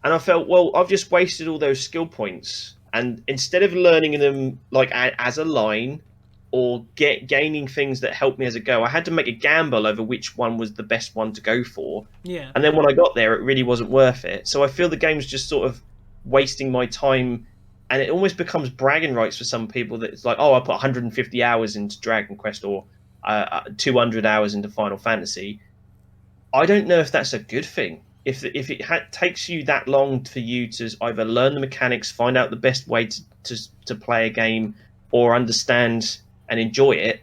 And I felt, well, I've just wasted all those skill points. And instead of learning them like as a line or gaining things that helped me as a go, I had to make a gamble over which one was the best one to go for. Yeah. And then when I got there, it really wasn't worth it. So I feel the game's just sort of wasting my time. And it almost becomes bragging rights for some people that it's like, oh, I put 150 hours into Dragon Quest or 200 hours into Final Fantasy. I don't know if that's a good thing. If it takes you that long for you to either learn the mechanics, find out the best way to play a game, or understand and enjoy it,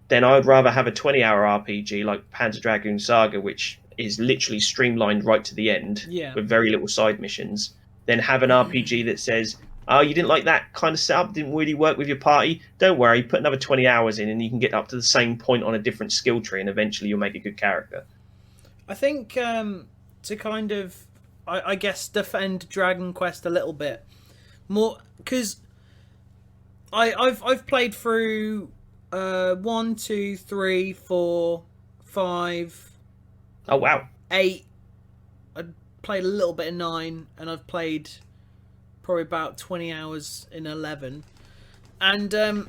then I would rather have a 20-hour RPG like Panzer Dragoon Saga, which is literally streamlined right to the end with very little side missions, than have an RPG that says, oh, you didn't like that kind of setup, didn't really work with your party? Don't worry, put another 20 hours in and you can get up to the same point on a different skill tree, and eventually you'll make a good character. I think to kind of, I guess, defend Dragon Quest a little bit more, because I've played through 1, 2, 3, 4, 5. Oh, wow. 8. I played a little bit of 9, and I've played probably about 20 hours in 11. And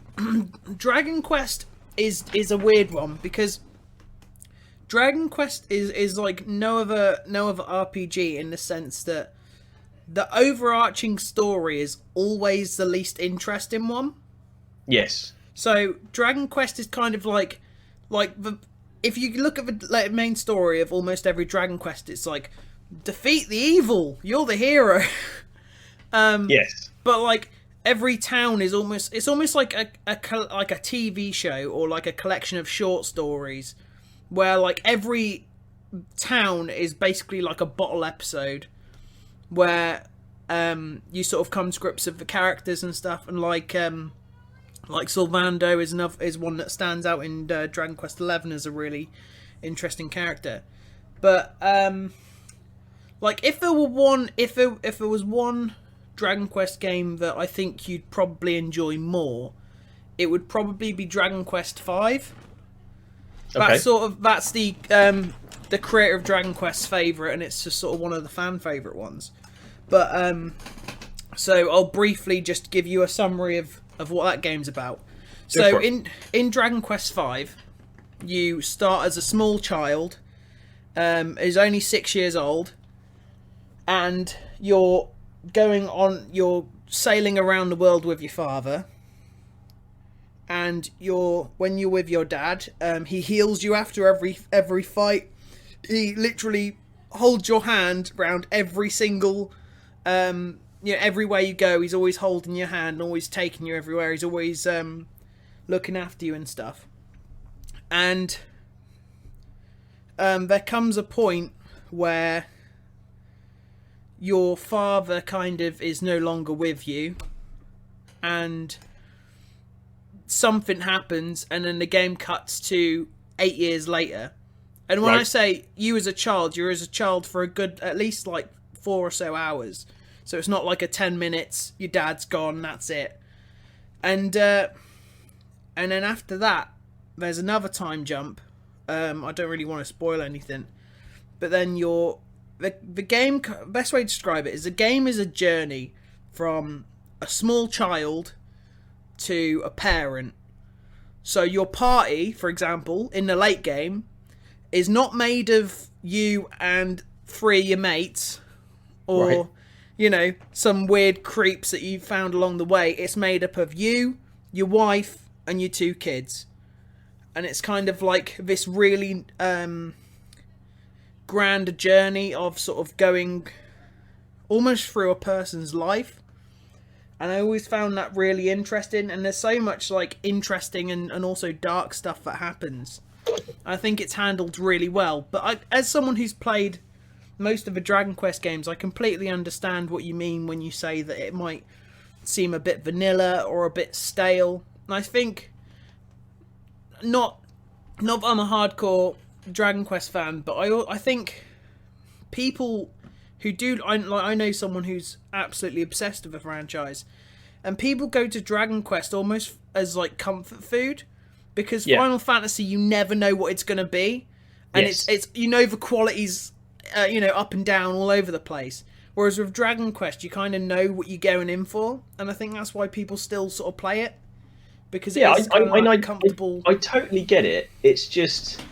Dragon Quest is a weird one, because Dragon Quest is like no other RPG in the sense that the overarching story is always the least interesting one. Yes. So Dragon Quest is kind of like if you look at the main story of almost every Dragon Quest, it's like, defeat the evil, you're the hero. Yes. But like every town is almost like a TV show, or like a collection of short stories, where like every town is basically like a bottle episode, where you sort of come to grips with the characters and stuff, and like Sylvando is one that stands out in Dragon Quest XI as a really interesting character. But like if there was one Dragon Quest game that I think you'd probably enjoy more, it would probably be Dragon Quest V. That's the creator of Dragon Quest's favourite, and it's just sort of one of the fan favourite ones. But so I'll briefly just give you a summary of what that game's about. So in Dragon Quest V, you start as a small child, is only 6 years old, and you're sailing around the world with your father. And when you're with your dad, he heals you after every fight. He literally holds your hand around every single, everywhere you go. He's always holding your hand, and always taking you everywhere. He's always looking after you and stuff. And there comes a point where your father kind of is no longer with you, and something happens, and then the game cuts to 8 years later. And when I say you as a child, you're as a child for a good, at least like 4 or so hours. So it's not like a 10 minutes, your dad's gone, that's it. And then after that, there's another time jump. I don't really want to spoil anything. But then the game, best way to describe it is the game is a journey from a small child to a parent. So your party, for example, in the late game, is not made of you and 3 of your mates, or some weird creeps that you found along the way. It's made up of you, your wife, and your 2 kids. And it's kind of like this really grand journey of sort of going almost through a person's life. And I always found that really interesting. And there's so much like interesting and also dark stuff that happens. I think it's handled really well. But as someone who's played most of the Dragon Quest games, I completely understand what you mean when you say that it might seem a bit vanilla or a bit stale. And I think not that I'm a hardcore Dragon Quest fan, but I think people who do, I know someone who's absolutely obsessed with the franchise, and people go to Dragon Quest almost as like comfort food, because Final Fantasy, you never know what it's going to be, and it's the quality's up and down all over the place. Whereas with Dragon Quest, you kind of know what you're going in for, and I think that's why people still sort of play it, because it's comfortable. I totally get it. It's just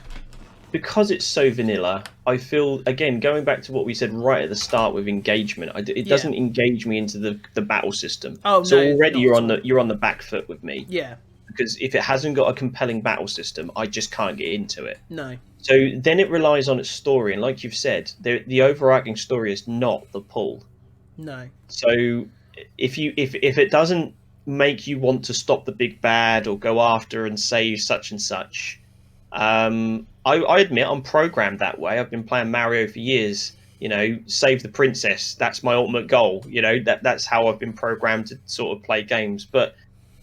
because it's so vanilla, I feel, again, going back to what we said right at the start with engagement, it doesn't engage me into the battle system. Already you're on the back foot with me. Yeah. Because if it hasn't got a compelling battle system, I just can't get into it. No. So then it relies on its story, and like you've said, the overarching story is not the pull. No. So if it doesn't make you want to stop the big bad or go after and save such and such, I admit I'm programmed that way. I've been playing Mario for years. Save the princess. That's my ultimate goal. That's how I've been programmed to sort of play games. But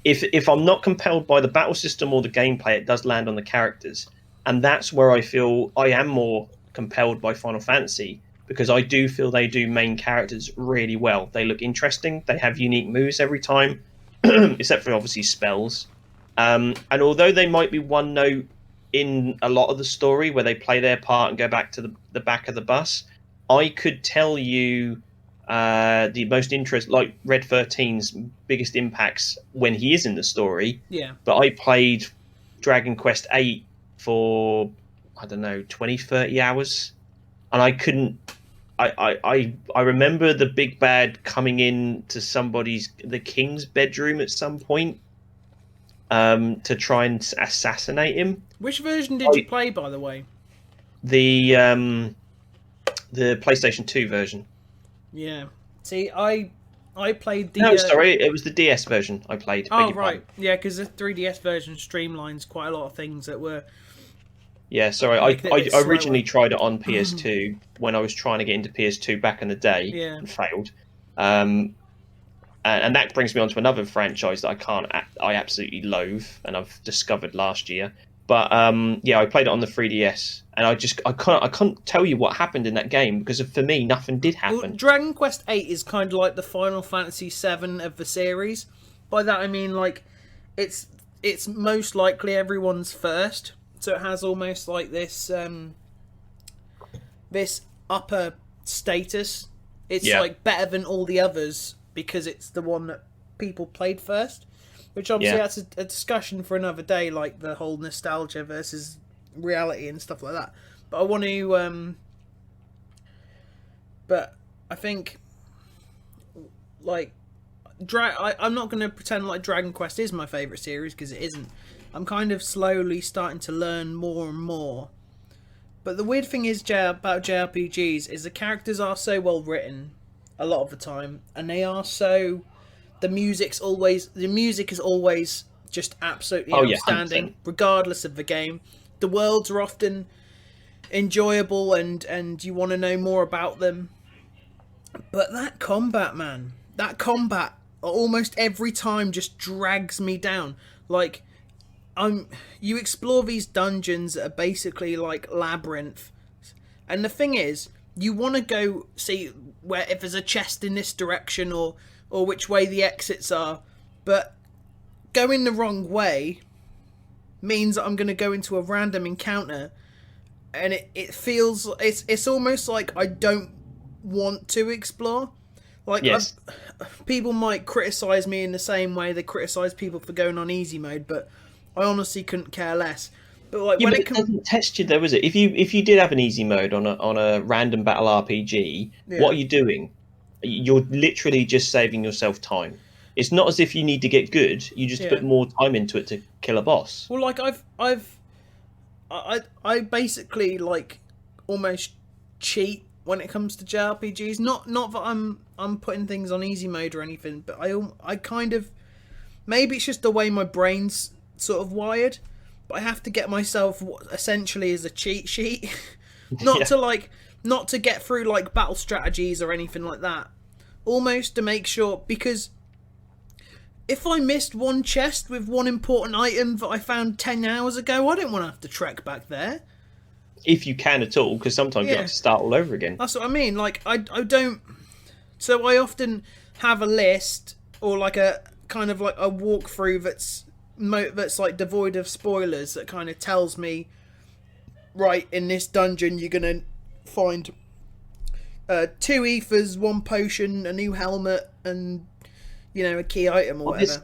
if I'm not compelled by the battle system or the gameplay, it does land on the characters. And that's where I feel I am more compelled by Final Fantasy, because I do feel they do main characters really well. They look interesting. They have unique moves every time, except for obviously spells. And although they might be one note in a lot of the story where they play their part and go back to the back of the bus, I could tell you the most interest, like Red 13's biggest impacts when he is in the story. Yeah. But I played Dragon Quest 8 for, 20, 30 hours, and I couldn't. I remember the big bad coming in to the king's bedroom at some point, to try and assassinate him. Which version did you play, by the way? The PlayStation 2 version. Yeah. See, I played the... No, sorry, it was the DS version I played. Oh, right. Yeah, because the 3DS version streamlines quite a lot of things that were... Yeah, sorry, I originally tried it on PS2 when I was trying to get into PS2 back in the day, and failed. And that brings me on to another franchise that I absolutely loathe, and I've discovered last year. But yeah, I played it on the 3DS, and I can't tell you what happened in that game because for me nothing did happen. Well, Dragon Quest VIII is kind of like the Final Fantasy VII of the series. By that I mean like it's most likely everyone's first, so it has almost like this this upper status. It's like better than all the others because it's the one that people played first. Which obviously that's a discussion for another day, like the whole nostalgia versus reality and stuff like that. But I want to, but I think, like, I'm not going to pretend like Dragon Quest is my favourite series because it isn't. I'm kind of slowly starting to learn more and more. But the weird thing is about JRPGs is the characters are so well written a lot of the time, and they are so. The music is always just absolutely outstanding, 100%. Regardless of the game. The worlds are often enjoyable, and you want to know more about them. But that combat, man, almost every time just drags me down. Like, you explore these dungeons that are basically like labyrinth, and the thing is, you want to go see where if there's a chest in this direction or which way the exits are, but going the wrong way means that I'm going to go into a random encounter, and it feels it's almost like I don't want to explore. Like, yes. People might criticize me in the same way they criticize people for going on easy mode, but I honestly couldn't care less. But like when it doesn't test you though, is it? If you did have an easy mode on a random battle RPG, what are you doing? You're literally just saving yourself time. It's not as if you need to get good. You just put more time into it to kill a boss. Well, like I basically like almost cheat when it comes to JRPGs. Not that I'm putting things on easy mode or anything, but I kind of, maybe it's just the way my brain's sort of wired. But I have to get myself what essentially is a cheat sheet, not to get through like battle strategies or anything like that. Almost to make sure, because if I missed one chest with one important item that I found 10 hours ago, I don't want to have to trek back there. If you can at all, because sometimes you have to start all over again. That's what I mean. Like, I don't. So I often have a list or like a kind of like a walkthrough that's like devoid of spoilers that kind of tells me, right, in this dungeon you're gonna find 2 ethers, 1 potion, a new helmet, and a key item or whatever.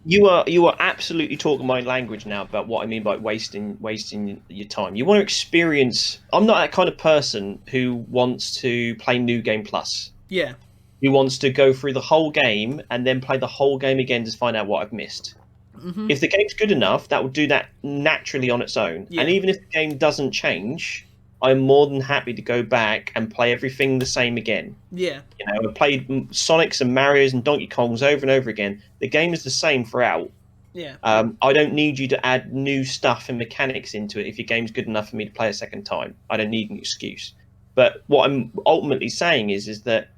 You are absolutely talking my language now about what I mean by wasting your time. You want to experience. I'm not that kind of person who wants to play New Game Plus. Yeah. Who wants to go through the whole game and then play the whole game again to find out what I've missed. Mm-hmm. If the game's good enough, that will do that naturally on its own. Yeah. And even if the game doesn't change, I'm more than happy to go back and play everything the same again. Yeah. I've played Sonics and Marios and Donkey Kongs over and over again. The game is the same throughout. Yeah. I don't need you to add new stuff and mechanics into it if your game's good enough for me to play a second time. I don't need an excuse. But what I'm ultimately saying is that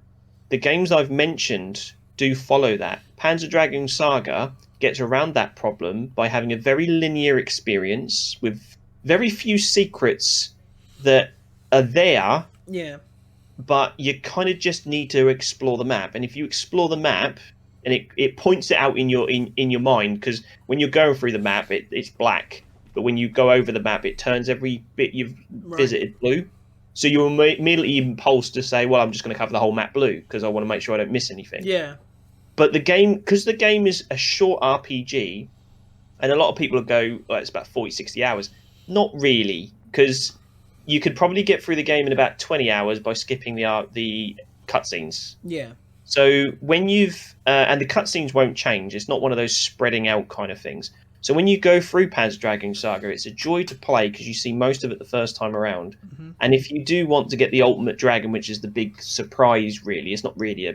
the games I've mentioned do follow that. Panzer Dragoon Saga gets around that problem by having a very linear experience with very few secrets that are there, but you kind of just need to explore the map. And if you explore the map, and it points it out in your mind, because when you're going through the map, it's black, but when you go over the map, it turns every bit you've visited blue. So you're immediately impulsed to say, well, I'm just going to cover the whole map blue because I want to make sure I don't miss anything. Yeah. But because the game is a short RPG, and a lot of people will go, oh, it's about 40, 60 hours. Not really, because you could probably get through the game in about 20 hours by skipping the cutscenes. Yeah. So when you've... and the cutscenes won't change. It's not one of those spreading out kind of things. So when you go through Panzer Dragoon Saga, it's a joy to play because you see most of it the first time around. Mm-hmm. And if you do want to get the ultimate dragon, which is the big surprise, really, it's not really a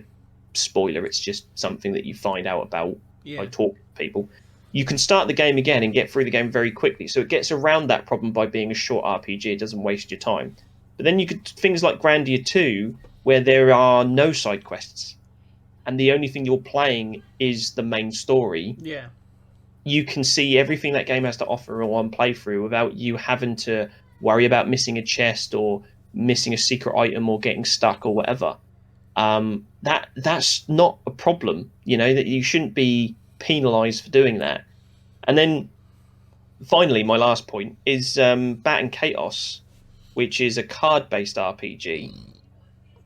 spoiler. It's just something that you find out about by talking to people. You can start the game again and get through the game very quickly. So it gets around that problem by being a short RPG. It doesn't waste your time. But then you could things like Grandia 2, where there are no side quests. and the only thing you're playing is the main story, Yeah. you can see everything that game has to offer in one playthrough without you having to worry about missing a chest or missing a secret item or getting stuck or whatever. That's not a problem, that you shouldn't be penalized for doing that. And then finally, my last point is Baton Chaos, which is a card-based RPG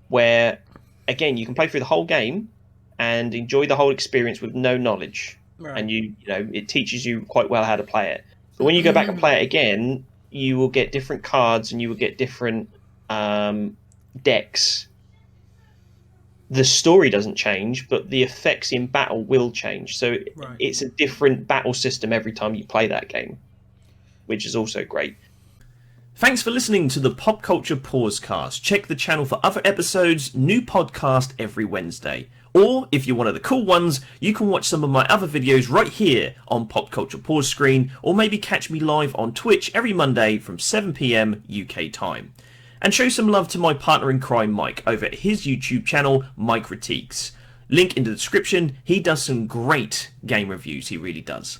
where, again, you can play through the whole game and enjoy the whole experience with no knowledge. Right. And it teaches you quite well how to play it. But when you go back and play it again, you will get different cards and you will get different decks. The story doesn't change, but the effects in battle will change. So it's a different battle system every time you play that game, which is also great. Thanks for listening to the Pop Culture Pausecast. Check the channel for other episodes, new podcast every Wednesday. Or, if you're one of the cool ones, you can watch some of my other videos right here on Pop Culture Pause Screen, or maybe catch me live on Twitch every Monday from 7 PM UK time. And show some love to my partner in crime, Mike, over at his YouTube channel, Mike Ritiques. Link in the description. He does some great game reviews, he really does.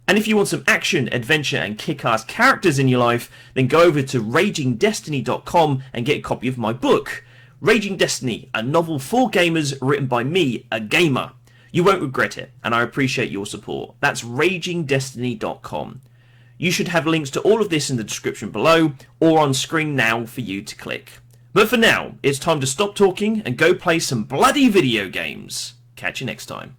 And if you want some action, adventure, and kick-ass characters in your life, then go over to RagingDestiny.com and get a copy of my book, Raging Destiny, a novel for gamers written by me, a gamer. You won't regret it, and I appreciate your support. That's RagingDestiny.com. You should have links to all of this in the description below, or on screen now for you to click. But for now, it's time to stop talking and go play some bloody video games. Catch you next time.